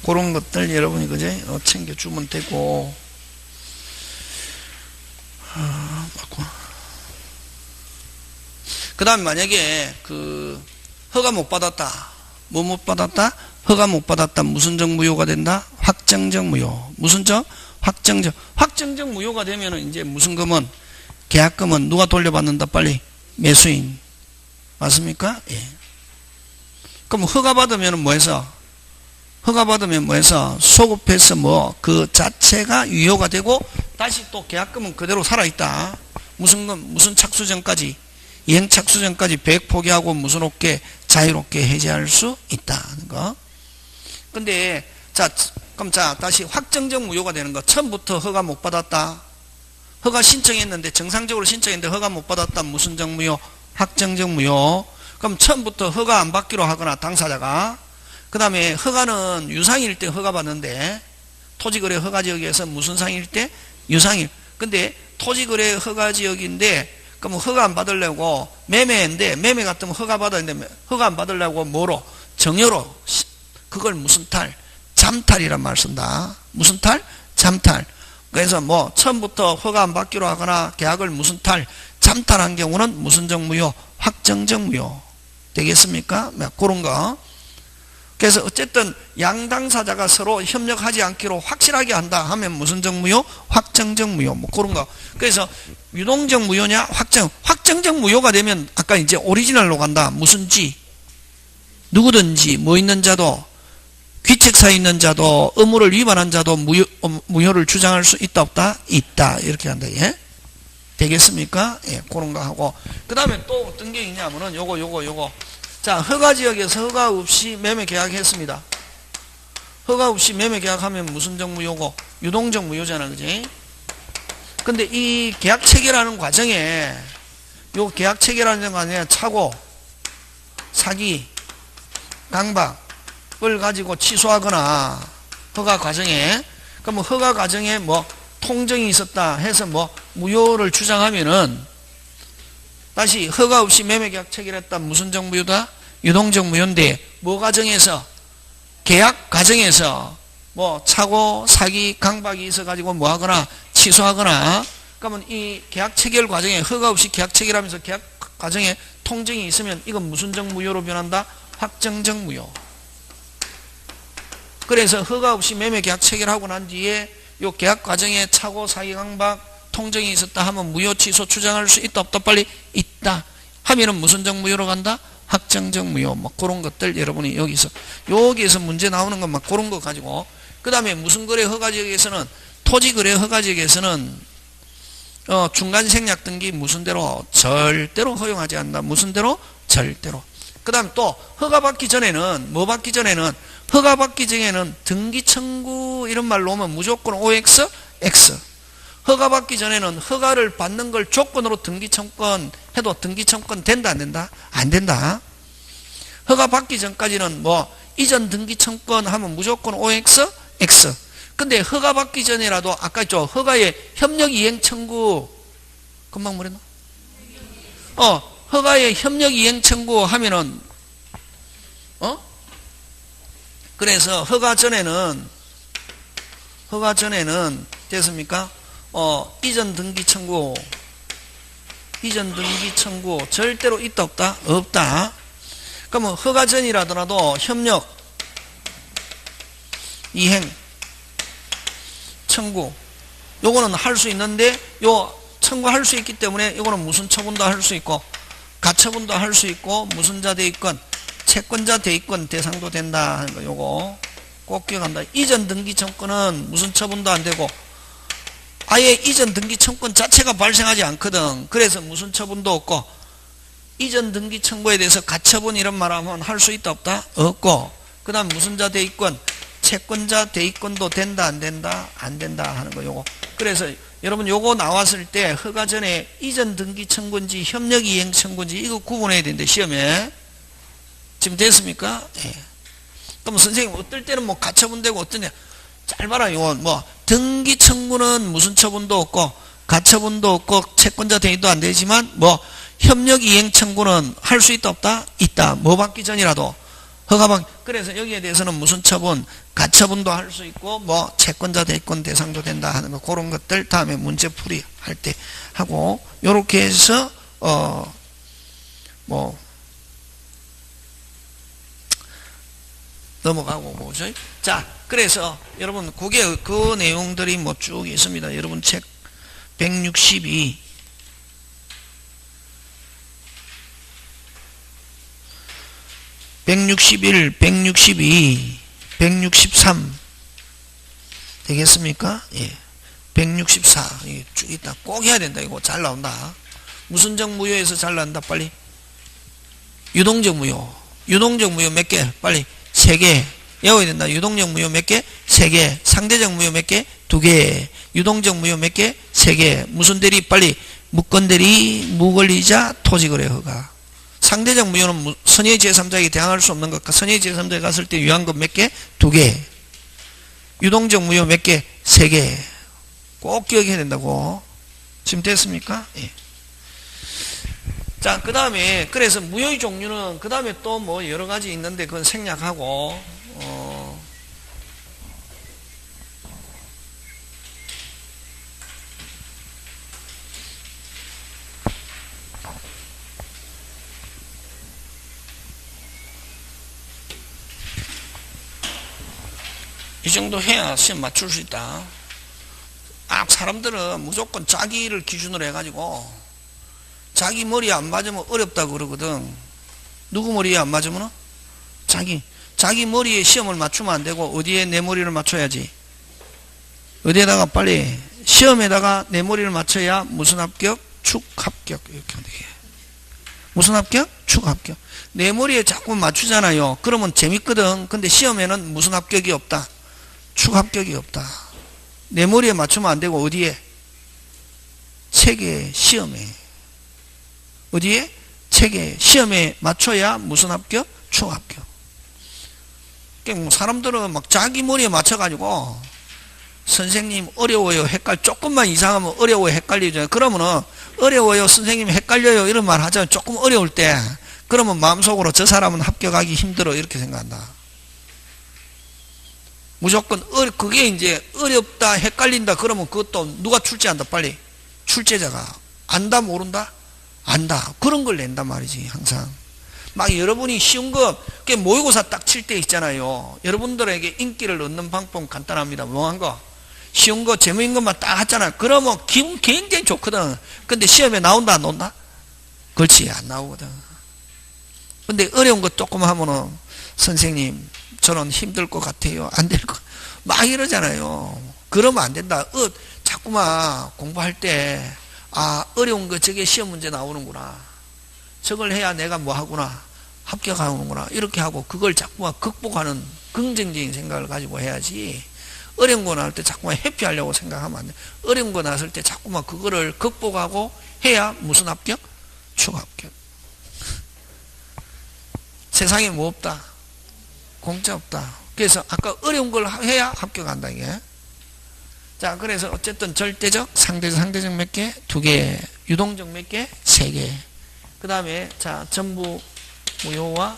A: 그런 것들 여러분이 그제 챙겨주면 되고, 그 다음에 만약에 허가 못 받았다. 못 받았다? 허가 못 받았다. 무슨적 무효가 된다? 확정적 무효. 무슨적? 확정적 무효가 되면은 이제 무슨 금은, 계약금은 누가 돌려받는다? 빨리 매수인. 맞습니까? 예. 그럼 허가 받으면 허가 받으면 소급해서 그 자체가 유효가 되고, 다시 또 계약금은 그대로 살아있다. 무슨 착수전까지, 이행 착수전까지 배액 포기하고 무슨 없게 자유롭게 해제할 수 있다는 거. 근데, 그럼 다시 확정적 무효가 되는 거. 처음부터 허가 못 받았다. 허가 신청했는데, 정상적으로 신청했는데 허가 못 받았다. 무슨적 무효? 확정적 무효. 그럼 처음부터 허가 안 받기로 하거나, 당사자가. 그 다음에 허가는 유상일 때 허가 받는데, 토지거래 허가지역에서 무슨 상일 때? 유상일. 근데 토지거래 허가지역인데, 그럼 허가 안 받으려고 매매인데, 매매 같으면 허가 받았는데 허가 안 받으려고 정여로 그걸 무슨 탈? 잠탈이란 말 쓴다. 무슨 탈? 잠탈. 그래서 뭐 처음부터 허가 안 받기로 하거나 계약을 무슨 탈? 잠탈한 경우는 무슨적 무효? 확정적 무효. 되겠습니까? 그런 거. 그래서 어쨌든 양당사자가 서로 협력하지 않기로 확실하게 한다 하면 무슨적 무효? 확정적 무효. 뭐 그런 거. 그래서 유동적 무효냐? 확정적 무효가 되면 아까 이제 오리지널로 간다. 무슨지? 누구든지 뭐 있는 자도 귀책사 있는 자도 의무를 위반한 자도 무효를 주장할 수 있다 없다? 있다. 이렇게 한다. 예? 되겠습니까? 예, 그런 거 하고. 그 다음에 또 어떤 게 있냐면은 요거. 자, 허가지역에서 허가 없이 매매 계약했습니다. 허가 없이 매매 계약하면 무슨적 무효고? 유동적 무효잖아. 그지? 근데 이 계약 체결하는 과정에 요 계약 체결하는 과정에 착오, 사기, 강박을 가지고 취소하거나 허가 과정에 그럼 허가 과정에 뭐 통정이 있었다 해서 뭐 무효를 주장하면은 다시 허가 없이 매매계약 체결했다. 무슨적 무효다? 유동적 무효인데 뭐 과정에서? 계약 과정에서 뭐 착오, 사기, 강박이 있어가지고 뭐 하거나 취소하거나 그러면 이 계약 체결 과정에 허가 없이 계약 체결하면서 계약 과정에 통정이 있으면 이건 무슨적 무효로 변한다? 확정적 무효. 그래서 허가 없이 매매계약 체결하고 난 뒤에 요 계약 과정에 착오, 사기, 강박 통정이 있었다 하면 무효 취소 주장할 수 있다 없다? 빨리 있다 하면은 무슨적 무효로 간다? 확정적 무효. 뭐 그런 것들 여러분이 여기서 문제 나오는 것 막 그런 거 가지고 그 다음에 무슨 거래 허가지역에서는 토지 거래 허가지역에서는 중간 생략 등기 무슨 대로? 절대로 허용하지 않는다. 무슨 대로? 절대로. 그 다음 또 허가 받기 전에는 뭐 받기 전에는 허가 받기 전에는 등기 청구 이런 말로 오면 무조건 OX, X. 허가 받기 전에는 허가를 받는 걸 조건으로 등기 청권 해도 등기 청권 된다 안 된다? 안 된다. 허가 받기 전까지는 뭐 이전 등기 청권 하면 무조건 OX, X. 근데 허가 받기 전이라도 아까 있죠. 허가의 협력 이행 청구 금방 뭐랬나? 허가의 협력 이행 청구 하면은 그래서 허가 전에는 됐습니까? 이전 등기 청구 절대로 있다 없다? 없다. 그러면 허가 전이라더라도 협력 이행 청구 요거는 할 수 있는데 요 청구할 수 있기 때문에 요거는 무슨 처분도 할 수 있고 가처분도 할 수 있고 무슨 자 대입권 채권자 대입권 대상도 된다 하는 거 요거 꼭 기억한다. 이전 등기 청구는 무슨 처분도 안 되고 아예 이전 등기 청구 자체가 발생하지 않거든. 그래서 무슨 처분도 없고 이전 등기 청구에 대해서 가처분 이런 말 하면 할 수 있다 없다? 없고 그 다음 무슨 자 대입권 채권자 대입권도 된다 안 된다? 안 된다 하는 거 요거. 그래서 여러분 요거 나왔을 때 허가 전에 이전 등기 청구인지 협력 이행 청구인지 이거 구분해야 되는데 시험에 지금 됐습니까? 예. 그럼 선생님 어떨 때는 뭐 가처분 되고 어떠냐? 잘 봐라. 이건 뭐 등기 청구는 무슨 처분도 없고 가처분도 없고 채권자 대입도 안 되지만 뭐 협력 이행 청구는 할 수 있다 없다? 있다. 뭐 받기 전이라도 허가받기. 그래서 여기에 대해서는 무슨 처분 가처분도 할 수 있고 뭐 채권자 대입권 대상도 된다 하는 거 그런 것들 다음에 문제풀이 할 때 하고 요렇게 해서 뭐 넘어가고 뭐죠? 자, 그래서 여러분 그게 그 내용들이 뭐 쭉 있습니다. 여러분 책 162 161, 162, 163 되겠습니까? 예. 164 이게 쭉 있다. 꼭 해야 된다. 이거 잘 나온다. 무슨적 무효에서 잘 나온다. 빨리. 유동적 무효. 유동적 무효 몇 개? 빨리. 3개. 외워야 된다. 유동적 무효 몇 개? 3개. 상대적 무효 몇 개? 2개. 유동적 무효 몇 개? 3개. 무슨 대리? 빨리. 무권 대리, 무권리자, 토지거래 허가. 상대적 무효는 선의 제3자에게 대항할 수 없는 것. 선의 제3자에 갔을 때 유한금 몇 개? 2개. 유동적 무효 몇 개? 3개. 꼭 기억해야 된다고. 지금 됐습니까? 예. 자, 그 다음에, 그래서 무효의 종류는, 그 다음에 또 뭐 여러 가지 있는데, 그건 생략하고, 이 정도 해야 시험 맞출 수 있다. 사람들은 무조건 자기를 기준으로 해가지고, 자기 머리에 안 맞으면 어렵다고 그러거든. 누구 머리에 안 맞으면? 자기 머리에 시험을 맞추면 안 되고, 어디에 내 머리를 맞춰야지? 어디에다가 빨리, 시험에다가 내 머리를 맞춰야 무슨 합격? 축 합격. 이렇게 하면 돼. 무슨 합격? 축 합격. 내 머리에 자꾸 맞추잖아요. 그러면 재밌거든. 근데 시험에는 무슨 합격이 없다? 축 합격이 없다. 내 머리에 맞추면 안 되고, 어디에? 책에, 시험에. 어디에? 책에, 시험에 맞춰야 무슨 합격? 축 합격. 그러니까 사람들은 막 자기 머리에 맞춰가지고, 선생님 어려워요, 조금만 이상하면 어려워요, 헷갈리죠. 그러면은, 어려워요, 선생님 헷갈려요, 이런 말 하잖아요. 조금 어려울 때. 그러면 마음속으로 저 사람은 합격하기 힘들어, 이렇게 생각한다. 무조건, 그게 이제 어렵다, 헷갈린다, 그러면 그것도 누가 출제한다, 빨리? 출제자가. 안다, 모른다? 안다. 그런 걸 낸단 말이지, 항상. 막 여러분이 쉬운 거, 모의고사 딱 칠 때 있잖아요. 여러분들에게 인기를 얻는 방법은 간단합니다. 뭐한 거? 쉬운 거, 재미있는 것만 딱 하잖아요. 그러면 기분 굉장히 좋거든. 근데 시험에 나온다, 안 나온다? 그렇지, 안 나오거든. 근데 어려운 거 조금 하면은, 선생님, 저는 힘들 것 같아요. 안 될 것, 막 이러잖아요. 그러면 안 된다. 자꾸만 공부할 때, 어려운 거 저게 시험 문제 나오는구나. 저걸 해야 내가 뭐 하구나. 합격하는구나. 이렇게 하고 그걸 자꾸만 극복하는 긍정적인 생각을 가지고 해야지. 어려운 거 나올 때 자꾸만 회피하려고 생각하면 안 돼. 어려운 거 나왔을 때 자꾸만 그거를 극복하고 해야 무슨 합격? 축 합격. 세상에 뭐 없다? 공짜 없다. 그래서 아까 어려운 걸 해야 합격한다, 이게. 자, 그래서 어쨌든 절대적, 상대적 몇 개? 2개. 유동적 몇 개? 3개. 그 다음에, 자, 전부 무효와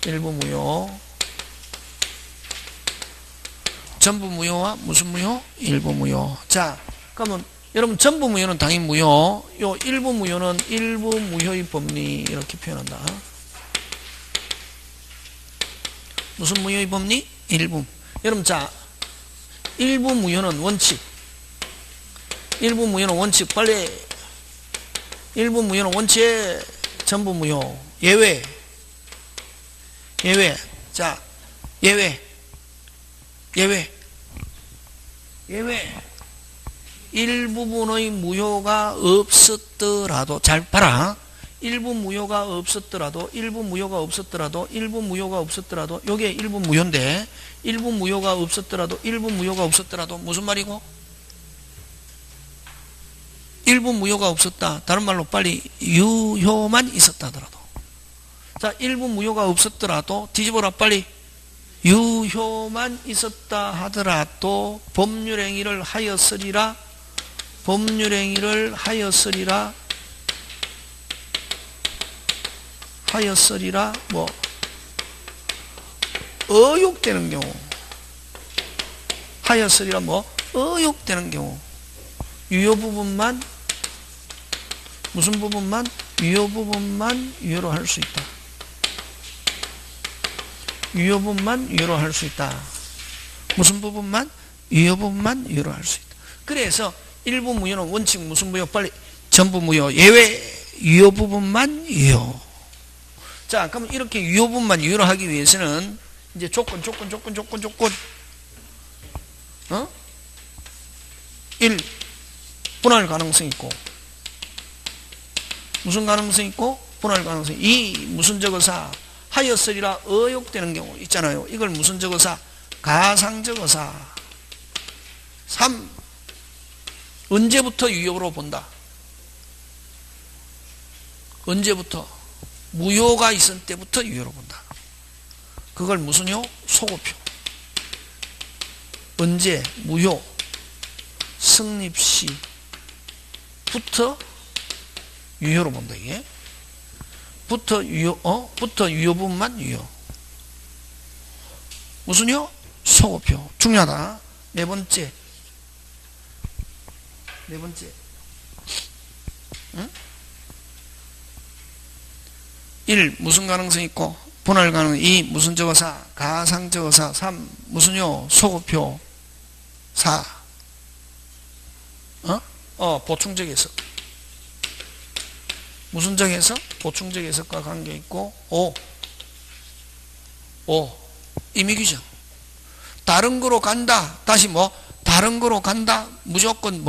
A: 일부 무효. 전부 무효와 무슨 무효? 일부 무효. 자, 그러면 여러분 전부 무효는 당연히 무효. 요 일부 무효는 일부 무효의 법리 이렇게 표현한다. 무슨 무효의 법리? 일부. 여러분 자, 일부 무효는 원칙. 일부 무효는 원칙. 빨리. 일부 무효는 원칙. 전부 무효. 예외. 예외. 자, 예외. 예외. 예외. 일부분의 무효가 없었더라도, 잘 봐라. 일부 무효가 없었더라도, 일부 무효가 없었더라도, 일부 무효가 없었더라도, 요게 일부 무효인데, 일부 무효가 없었더라도, 일부 무효가 없었더라도, 무슨 말이고? 일부 무효가 없었다. 다른 말로 빨리 유효만 있었다 하더라도. 자, 일부 무효가 없었더라도, 뒤집어라 빨리. 유효만 있었다 하더라도, 법률행위를 하였으리라, 법률행위를 하였으리라, 하였으리라, 뭐, 의혹되는 경우. 하였으리라, 뭐, 의혹되는 경우. 유효 부분만, 무슨 부분만? 유효 부분만 유효로 할 수 있다. 유효 부분만 유효로 할 수 있다. 무슨 부분만? 유효 부분만 유효로 할 수 있다. 그래서 일부 무효는 원칙 무슨 무효? 빨리 전부 무효. 예외 유효 부분만 유효. 자, 그럼 이렇게 유효 부분만 유효로 하기 위해서는 이제 조건. 1. 분할 가능성 있고. 무슨 가능성 있고? 분할 가능성. 2. 무슨 적어사? 하였으리라 의혹되는 경우 있잖아요. 이걸 무슨 적어사? 가상적어사. 3. 언제부터 유효로 본다? 언제부터? 무효가 있을 때부터 유효로 본다. 그걸 무슨 요? 소거표. 언제? 무효. 성립시부터 유효로 본다, 이게. 부터 유효분만 유효. 무슨요? 소고표. 중요하다. 네 번째. 응? 1. 무슨 가능성이 있고 분할 가능. 2. 무슨 적어사 가상 적어사. 3. 무슨요? 소고표. 4. 보충적 해석. 무슨 적 해석? 보충적 해석과 관계 있고. 5. 임의규정. 다른 거로 간다. 다시 다른 거로 간다. 무조건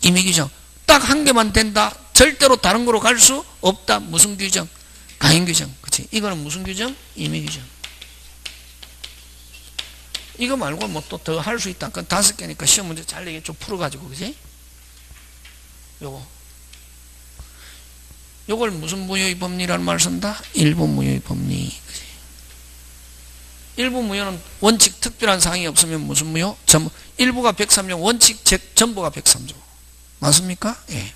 A: 임의규정. 딱 한 개만 된다. 절대로 다른 거로 갈 수 없다. 무슨 규정? 가행규정. 그치? 이거는 무슨 규정? 임의규정. 이거 말고 또 더 할 수 있다. 그건 5개니까 시험 문제 잘 내게 좀 풀어가지고, 그치? 요걸 무슨 무효의 법리라는 말을 쓴다? 일부 무효의 법리. 그치? 일부 무효는 원칙 특별한 사항이 없으면 무슨 무효? 일부가 103조, 원칙 전부가 103조. 맞습니까? 예.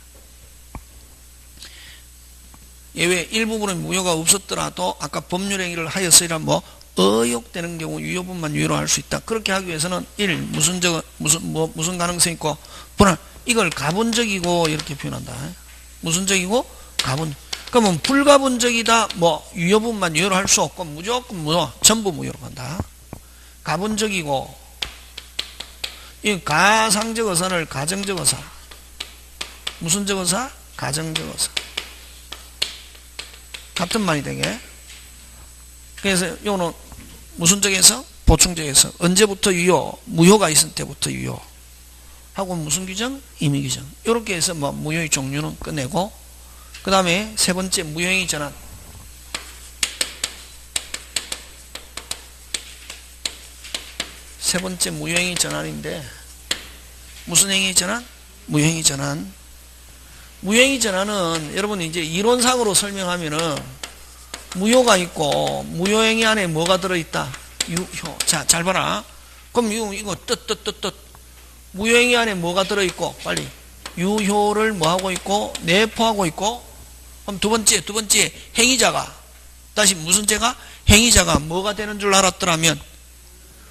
A: 예외 일부분의 무효가 없었더라도 아까 법률행위를 하였으리라 의혹되는 경우 유효분만 유효로 할 수 있다. 그렇게 하기 위해서는 1. 무슨 가능성이 있고 분할. 이걸 가분적이고 이렇게 표현한다. 무슨 적이고 가분. 그러면 불가분적이다. 유효분만 유효로 할 수 없고 무조건 전부 무효로 간다. 가분적이고 이 가상적 어사를 가정적 어사. 무슨 적 어사? 가정적 어사. 같은 말이 되게. 그래서 요거는 무슨 적에서? 보충적에서. 언제부터 유효? 무효가 있을 때부터 유효. 하고 무슨 규정? 임의규정. 이렇게 해서 무효의 종류는 끝내고, 그 다음에 세 번째 무효행위 전환. 세 번째 무효행위 전환인데 무슨 행위 전환? 무효행위 전환. 무효행위 전환은 여러분 이제 이론상으로 설명하면은 무효가 있고 무효행위 안에 뭐가 들어있다? 유효. 자, 잘 봐라. 그럼 이거 뜻. 무효행위 안에 뭐가 들어있고 빨리 유효를 뭐하고 있고 내포하고 있고. 그럼 두 번째 행위자가 다시 무슨 죄가? 행위자가 뭐가 되는 줄 알았더라면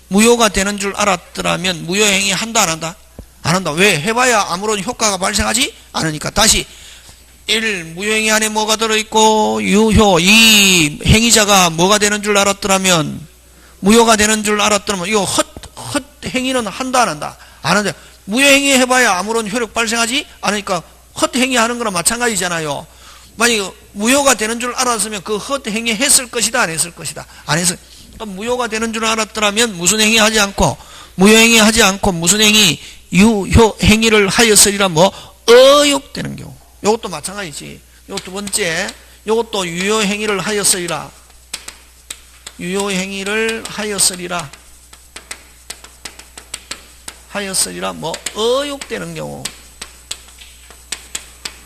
A: 무효가 되는 줄 알았더라면 무효행위 한다 안 한다? 안 한다. 왜? 해봐야 아무런 효과가 발생하지 않으니까. 다시 1. 무효행위 안에 뭐가 들어있고 유효. 2. 행위자가 뭐가 되는 줄 알았더라면 무효가 되는 줄 알았더라면 이거 헛 행위는 한다 안 한다? 안 한다. 무효행위 해봐야 아무런 효력 발생하지 않으니까 헛행위 하는 거랑 마찬가지잖아요. 만약 무효가 되는 줄 알았으면 그 헛행위 했을 것이다 안 했을 것이다? 안 했을. 무효가 되는 줄 알았더라면 무슨 행위 하지 않고 무효행위 하지 않고 무슨 행위? 유효 행위를 하였으리라 의혹되는 경우. 이것도 마찬가지지. 요 두 번째 요것도 유효 행위를 하였으리라. 유효 행위를 하였으리라 의혹되는 경우.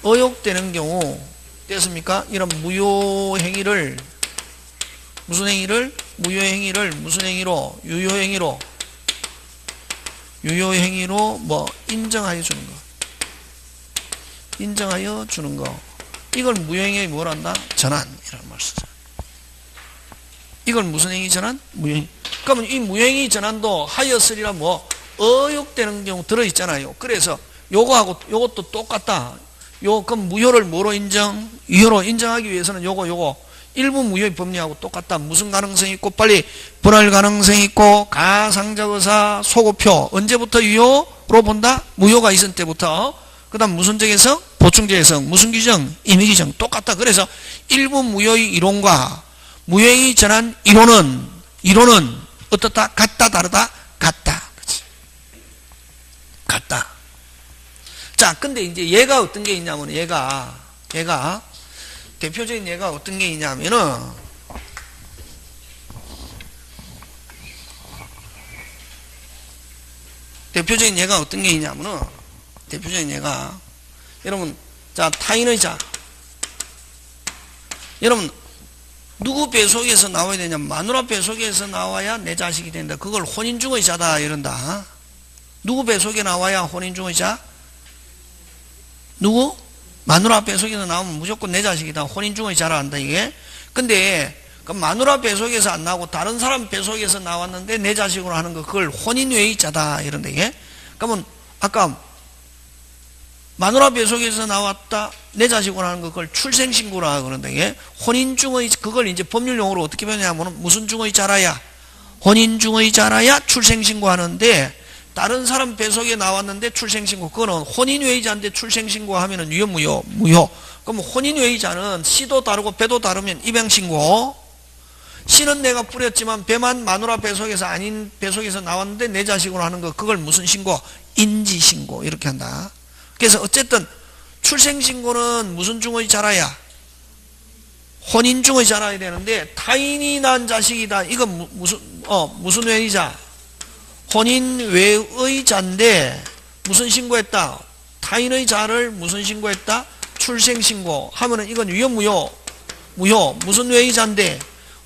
A: 의혹되는 경우 됐습니까? 이런 무효 행위를 무슨 행위를? 무효 행위를 무슨 행위로? 유효 행위로 인정하여 주는 거. 인정하여 주는 거. 이걸 무효행위의 뭘 한다? 전환이라는 말을 쓰죠. 이걸 무슨 행위 전환? 무효행위. 그러면 이 무효행위 전환도 하였으리라 의혹되는 경우 들어있잖아요. 그래서 요거하고 요것도 똑같다. 그럼 무효를 뭐로 인정? 유효로 인정하기 위해서는 요거 일부 무효의 법리하고 똑같다. 무슨 가능성이 있고 빨리 분할 가능성이 있고 가상적 의사 소고표. 언제부터 유효로 본다? 무효가 있을 때부터. 그 다음 무슨 적에서? 보충적에서. 무슨 규정? 임의규정. 똑같다. 그래서 일부 무효의 이론과 무효행위 전환 이론은 어떻다? 같다 다르다? 같다. 그치? 같다. 자, 근데 이제 얘가 어떤 게 있냐면 얘가 대표적인 예가 어떤 게 있냐면은 대표적인 예가 여러분 자 타인의 자 여러분 누구 배속에서 나와야 되냐? 마누라 배속에서 나와야 내 자식이 된다. 그걸 혼인중의 자다 이런다. 누구 배속에 나와야 혼인중의 자? 누구? 마누라 배속에서 나오면 무조건 내 자식이다. 혼인중의 자라한다, 이게. 근데, 그 마누라 배속에서 안 나오고 다른 사람 배속에서 나왔는데 내 자식으로 하는 거, 그걸 혼인외이자다. 이런데, 이게. 그러면, 아까, 마누라 배속에서 나왔다, 내 자식으로 하는 거, 그걸 출생신고라. 그런데, 이게. 혼인중의, 그걸 이제 법률용어로 어떻게 표현하냐면, 무슨 중의 자라야? 혼인중의 자라야 출생신고 하는데, 다른 사람 배속에 나왔는데 출생신고, 그거는 혼인외이자인데 출생신고 하면은 유효, 무효? 무효. 그럼 혼인외이자는 씨도 다르고 배도 다르면 입양신고, 씨는 내가 뿌렸지만 배만 마누라 배속에서 아닌 배속에서 나왔는데 내 자식으로 하는 거, 그걸 무슨 신고? 인지신고. 이렇게 한다. 그래서 어쨌든 출생신고는 무슨 중의 자라야? 혼인중의 자라야 되는데, 타인이 낳은 자식이다. 이건 무슨 외이자? 혼인외의자인데 무슨 신고했다? 타인의 자를 무슨 신고했다? 출생신고 하면은 이건 유효, 무효? 무효. 무슨 외의자인데?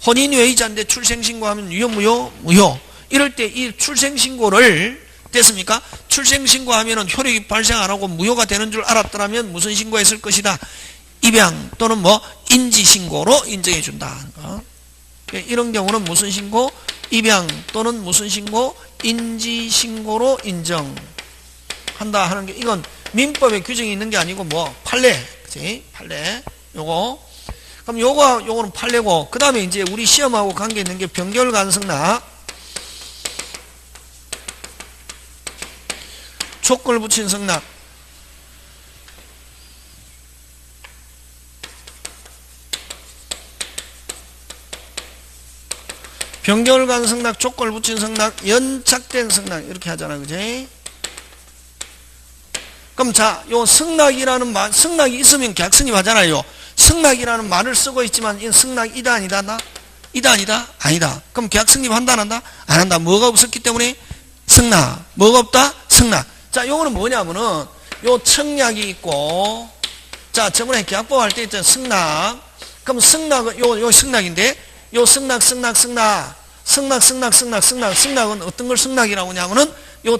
A: 혼인외의자인데 출생신고하면 유효, 무효? 무효. 이럴 때 이 출생신고를, 됐습니까? 출생신고하면은 효력이 발생 안 하고 무효가 되는 줄 알았더라면 무슨 신고했을 것이다? 입양 또는 인지신고로 인정해 준다. 이런 경우는 무슨 신고? 입양 또는 무슨 신고? 인지신고로 인정한다 하는 게, 이건 민법에 규정이 있는 게 아니고 판례, 그치? 판례. 그럼 요거는 판례고, 그 다음에 이제 우리 시험하고 관계 있는 게 병결간승낙, 촉걸 붙인 승낙. 병결간 승낙, 촉걸 붙인 승낙, 연착된 승낙, 이렇게 하잖아, 그지? 그럼 자, 요 승낙이라는 말, 승낙이 있으면 계약 승립하잖아요. 승낙이라는 말을 쓰고 있지만 이 승낙이다, 아니다, 나? 이다, 아니다? 아니다. 그럼 계약 승립한다, 안 한다? 안 한다. 뭐가 없었기 때문에? 승낙. 뭐가 없다? 승낙. 자, 요거는 뭐냐면은, 요 청약이 있고, 자, 저번에 계약법 할 때 있던 승낙. 그럼 승낙은, 요 승낙인데, 요 승낙은 어떤 걸 승낙이라고 하냐면은, 요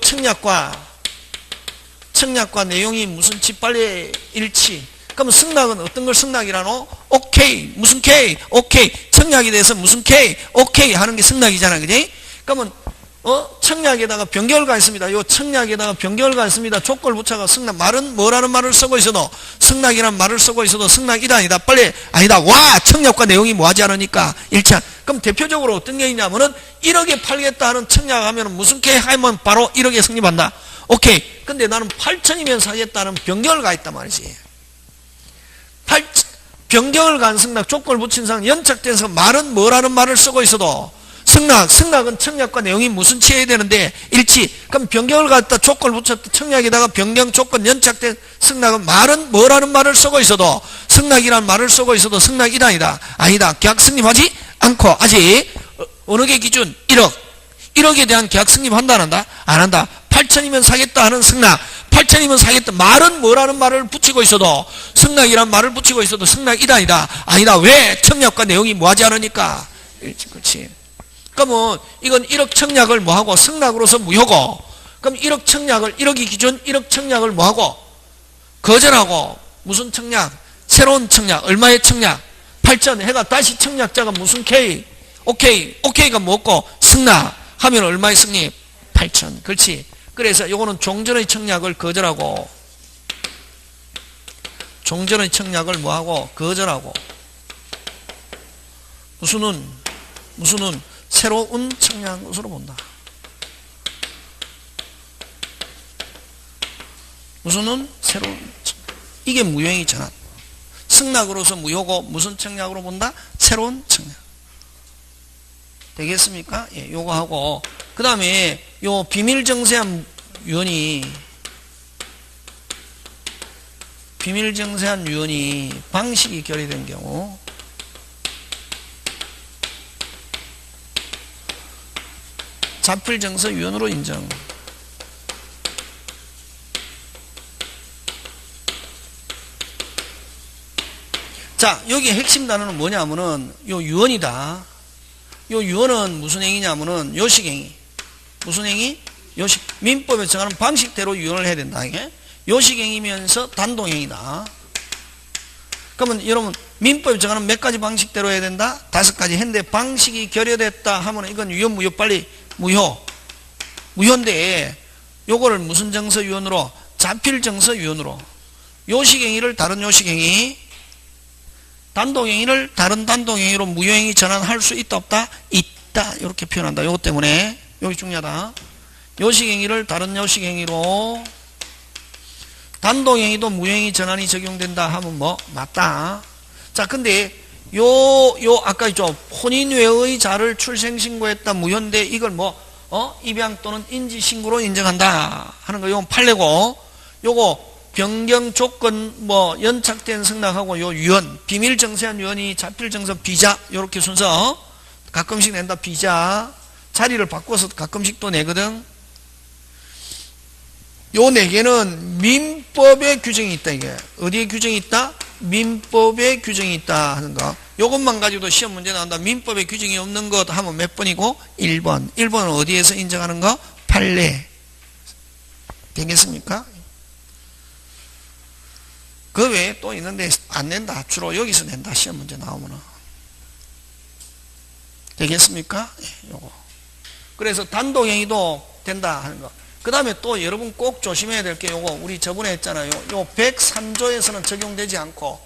A: 청약과 내용이 무슨 집발의 일치. 그럼 승낙은 어떤 걸 승낙이라노? 오케이. 무슨 K? 오케이. 청약에 대해서 무슨 K? 오케이 하는 게 승낙이잖아. 그지? 그러면, 청약에다가 병결가 있습니다. 요 청약에다가 병결가 있습니다. 촉걸 붙여가 승낙. 말은 뭐라는 말을 쓰고 있어도, 승낙이라는 말을 쓰고 있어도 승낙이다, 아니다. 빨리, 아니다. 와! 청약과 내용이 뭐하지 않으니까. 일치한. 그럼 대표적으로 어떤 게 있냐면은, 1억에 팔겠다 하는 청약하면 무슨 K 하면 바로 1억에 성립한다. 오케이. 근데 나는 8천이면 사겠다는 병결가 있단 말이지. 병결간 승낙, 촉걸 붙인 상, 연착돼서 말은 뭐라는 말을 쓰고 있어도, 승낙은 청약과 내용이 무슨 취해야 되는데 일치. 그럼 변경을 갖다 촉걸 붙였다 청약에다가 변경 조건 연착된 승낙은 말은 뭐라는 말을 쓰고 있어도, 승낙이라는 말을 쓰고 있어도 승낙이다, 아니다? 아니다. 계약 성립하지 않고 아직 어느 게 기준? 1억에 대한 계약 성립한다, 안 한다? 안 한다. 8천이면 사겠다 하는 승낙, 8천이면 사겠다 말은 뭐라는 말을 붙이고 있어도, 승낙이라는 말을 붙이고 있어도 승낙이다, 아니다? 아니다. 왜? 청약과 내용이 뭐하지 않으니까. 그렇지. 그러면 이건 1억 청약을 뭐하고 승낙으로서 무효고, 그럼 1억 청약을, 1억이 기준 1억 청약을 뭐하고 거절하고, 무슨 청약? 새로운 청약. 얼마의 청약? 8천 해가 다시 청약자가 무슨 K? 오케이가 뭐고 승낙 하면 얼마의 승립? 8천. 그렇지. 그래서 요거는 종전의 청약을 거절하고, 종전의 청약을 뭐하고 거절하고, 무슨은 새로운 청약으로 본다. 무슨은 새로운 청약. 이게 무효행위 전환. 승낙으로서 무효고 무슨 청약으로 본다? 새로운 청약. 되겠습니까? 예, 요거 하고, 그 다음에 요 비밀정세한 유언이 방식이 결의된 경우, 자필정서 유언으로 인정. 자, 여기 핵심 단어는 뭐냐면은 요 유언이다. 요 유언은 무슨 행위냐면은 요식행위. 무슨 행위? 요식. 민법에 정하는 방식대로 유언을 해야 된다. 이게 요식행위면서 단동행위다. 그러면 여러분 민법에 정하는 몇 가지 방식대로 해야 된다? 5가지 했는데 방식이 결여됐다 하면 이건 유효 무효 빨리 무효인데 요거를 무슨 정서 유언으로? 자필 정서 유언으로 요식행위를 다른 요식행위 단독행위를 다른 단독행위로 무효행위 전환할 수 있다 없다? 있다 이렇게 표현한다. 요것 때문에 여기 중요하다. 요식행위를 다른 요식행위로 단독행위도 무효행위 전환이 적용된다 하면 뭐 맞다. 자 근데 아까 있죠. 혼인 외의 자를 출생신고했다 무효인데 이걸 뭐 입양 또는 인지신고로 인정한다 하는 거 요건 판례고 요거 변경 조건 뭐 연착된 승낙하고 요 유언 비밀 정세한 유언이 자필 정서 비자 요렇게 순서 가끔씩 낸다. 비자 자리를 바꿔서 가끔씩 또 내거든. 요 4개는 민법에 규정이 있다. 이게 어디에 규정이 있다? 민법에 규정이 있다 하는 거. 요것만 가지고도 시험 문제 나온다. 민법에 규정이 없는 것 하면 몇 번이고? 1번. 1번은 어디에서 인정하는 거? 판례. 되겠습니까? 그 외에 또 있는데 안 낸다. 주로 여기서 낸다. 시험 문제 나오면은. 되겠습니까? 요거. 그래서 단독행위도 된다 하는 거. 그 다음에 또 여러분 꼭 조심해야 될 게 요거 우리 저번에 했잖아요. 요 103조에서는 적용되지 않고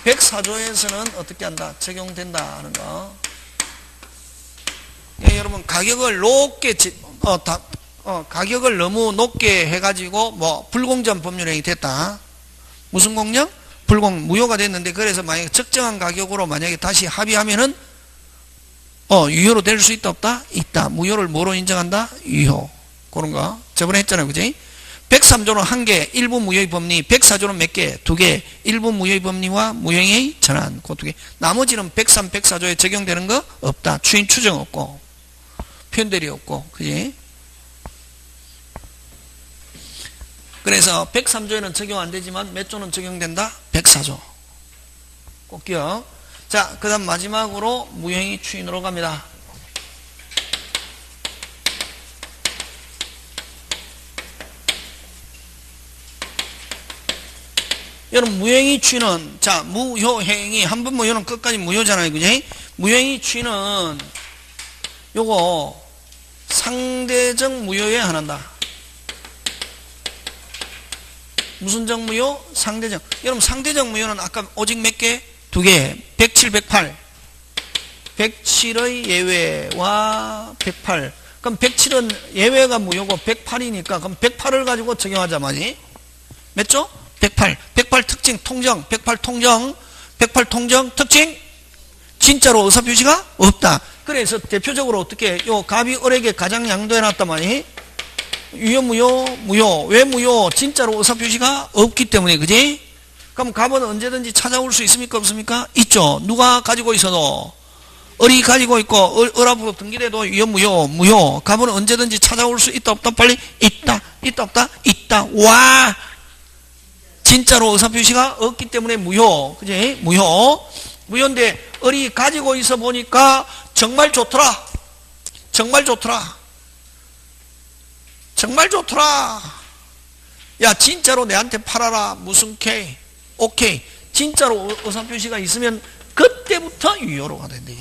A: 104조에서는 어떻게 한다? 적용된다 하는 거. 예, 여러분 가격을 높게 가격을 너무 높게 해가지고 뭐 불공정 법률행위 됐다. 무슨 공정? 무효가 됐는데 그래서 만약에 적정한 가격으로 만약에 다시 합의하면은 유효로 될 수 있다 없다? 있다. 무효를 뭐로 인정한다? 유효. 그런 거. 저번에 했잖아요. 그지? 103조는 1개, 일부 무효의 법리. 104조는 몇 개? 2개. 일부 무효의 법리와 무효행위 전환. 그 2개. 나머지는 103, 104조에 적용되는 거 없다. 추인 추정 없고. 표현들이 없고. 그지? 그래서 103조에는 적용 안 되지만 몇 조는 적용된다? 104조. 꼭 기억. 자, 그 다음 마지막으로 무효행위 추인으로 갑니다. 여러분 무효행위 추인은 자 무효행위 한 번 무효는 끝까지 무효잖아요. 그지? 무효행위 추인은 요거 상대적 무효에 한한다. 무슨 적 무효? 상대적. 여러분 상대적 무효는 아까 오직 몇 개? 2개. 107, 108. 107의 예외와 108. 그럼 107은 예외가 무효고 108이니까 그럼 108을 가지고 적용하자 말이. 몇 조? 108. 108 특징 통정. 108 통정. 108 통정 특징. 진짜로 의사표시가 없다. 그래서 대표적으로 어떻게 요 갑이 을에게 가장 양도해놨단 말이. 유효 무효. 왜 무효? 진짜로 의사표시가 없기 때문에. 그지? 그럼 갑은 언제든지 찾아올 수 있습니까? 없습니까? 있죠. 누가 가지고 있어도 을이 가지고 있고 을 앞으로 등기돼도 유효 무효. 갑은 언제든지 찾아올 수 있다 없다? 빨리. 있다 없다? 있다. 와 진짜로 의사표시가 없기 때문에 무효. 그지? 무효인데 을이 가지고 있어 보니까 정말 좋더라. 야 진짜로 내한테 팔아라. 무슨 K? 오케이. 진짜로 의사표시가 있으면 그때부터 유효로가 된다.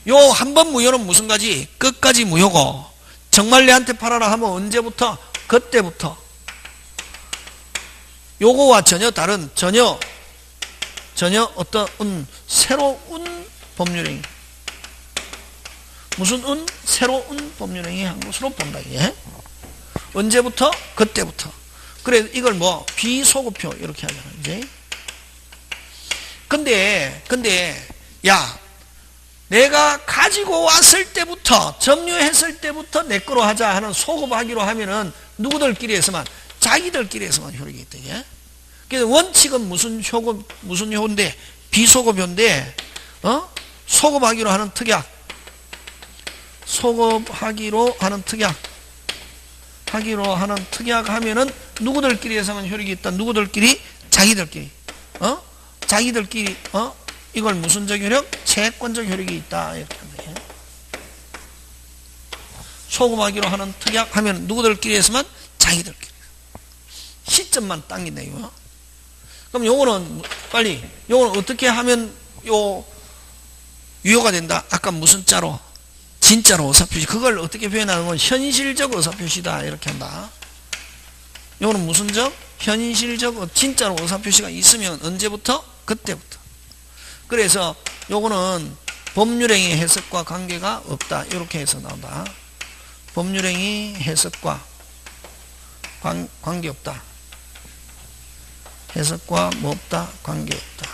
A: 요 한 번 무효는 무슨 가지? 끝까지 무효고 정말 내한테 팔아라 하면 언제부터? 그때부터. 요거와 전혀 다른 전혀 어떤 새로운 법률행위. 무슨 새로운 법률행위 한 것으로 본다. 이게. 언제부터? 그때부터. 그래 이걸 뭐 비소급표 이렇게 하잖아. 이제. 근데 야 내가 가지고 왔을 때부터 점유했을 때부터 내 거로 하자 하는 소급하기로 하면은 누구들끼리 해서만 자기들끼리 해서만 효력이 있다. 이게. 그래서 원칙은 무슨 효인데 비소급효인데 소급하기로 하는 특약. 하기로 하는 특약 하면은 누구들끼리 해서만 효력이 있다. 누구들끼리? 자기들끼리. 자기들끼리 이걸 무슨적 효력? 채권적 효력이 있다. 이렇게 한다. 소급하기로 하는 특약 하면 누구들끼리 해서만? 자기들끼리. 시점만 당긴다 이거. 그럼 요거는 빨리 요거는 어떻게 하면 요 유효가 된다? 아까 무슨 자로? 진짜로 의사표시. 그걸 어떻게 표현하면 현실적 의사표시다 이렇게 한다. 요거는 무슨 적? 현실적 진짜로 의사표시가 있으면 언제부터? 그때부터. 그래서 요거는 법률행위 해석과 관계가 없다 이렇게 해서 나온다. 법률행위 해석과 관계없다. 해석과 뭐 없다? 관계없다.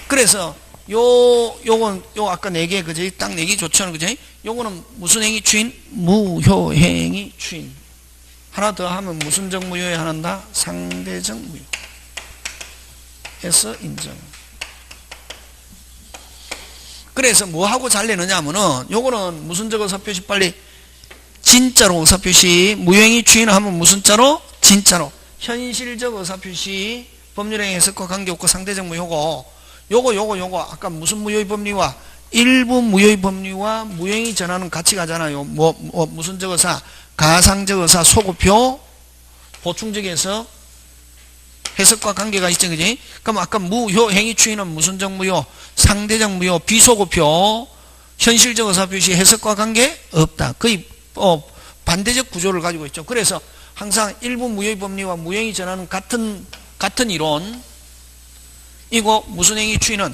A: 그래서 요건 아까 4개 그지? 딱 4개 좋죠, 그지? 요거는 무슨 행위 추인? 무효행위 추인. 하나 더 하면 무슨적 무효에 한다? 상대적 무효. 해서 인정. 그래서 뭐하고 잘 내느냐 하면은 요거는 무슨적 의사표시 빨리 진짜로 의사표시. 무효행위 추인 하면 무슨 자로? 진짜로. 현실적 의사표시. 법률행위 해석과 관계없고 상대적 무효고 요거 아까 무슨 무효의 법리와 일부 무효의 법리와 무효행위 전환은 같이 가잖아요. 무슨적 의사, 가상적 의사, 소급표, 보충적 해석, 해석과 관계가 있죠, 그지? 그럼 아까 무효행위 추인은 무슨적 무효, 상대적 무효, 비소급표, 현실적 의사표시, 해석과 관계 없다. 거의 반대적 구조를 가지고 있죠. 그래서 항상 일부 무효의 법리와 무효행위 전환은 같은 이론. 이거 무슨 행위 추인은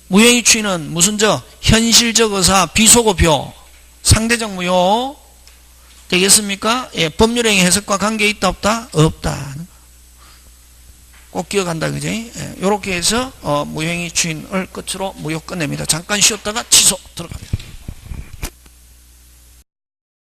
A: 무효행위 추인은 무슨적 현실적 의사 비소급표 상대적 무효 되겠습니까? 예, 법률행위 해석과 관계 있다 없다? 없다. 꼭 기억한다 그지? 예, 요렇게 해서 무효행위 추인을 끝으로 무효 끝냅니다. 잠깐 쉬었다가 취소 들어갑니다.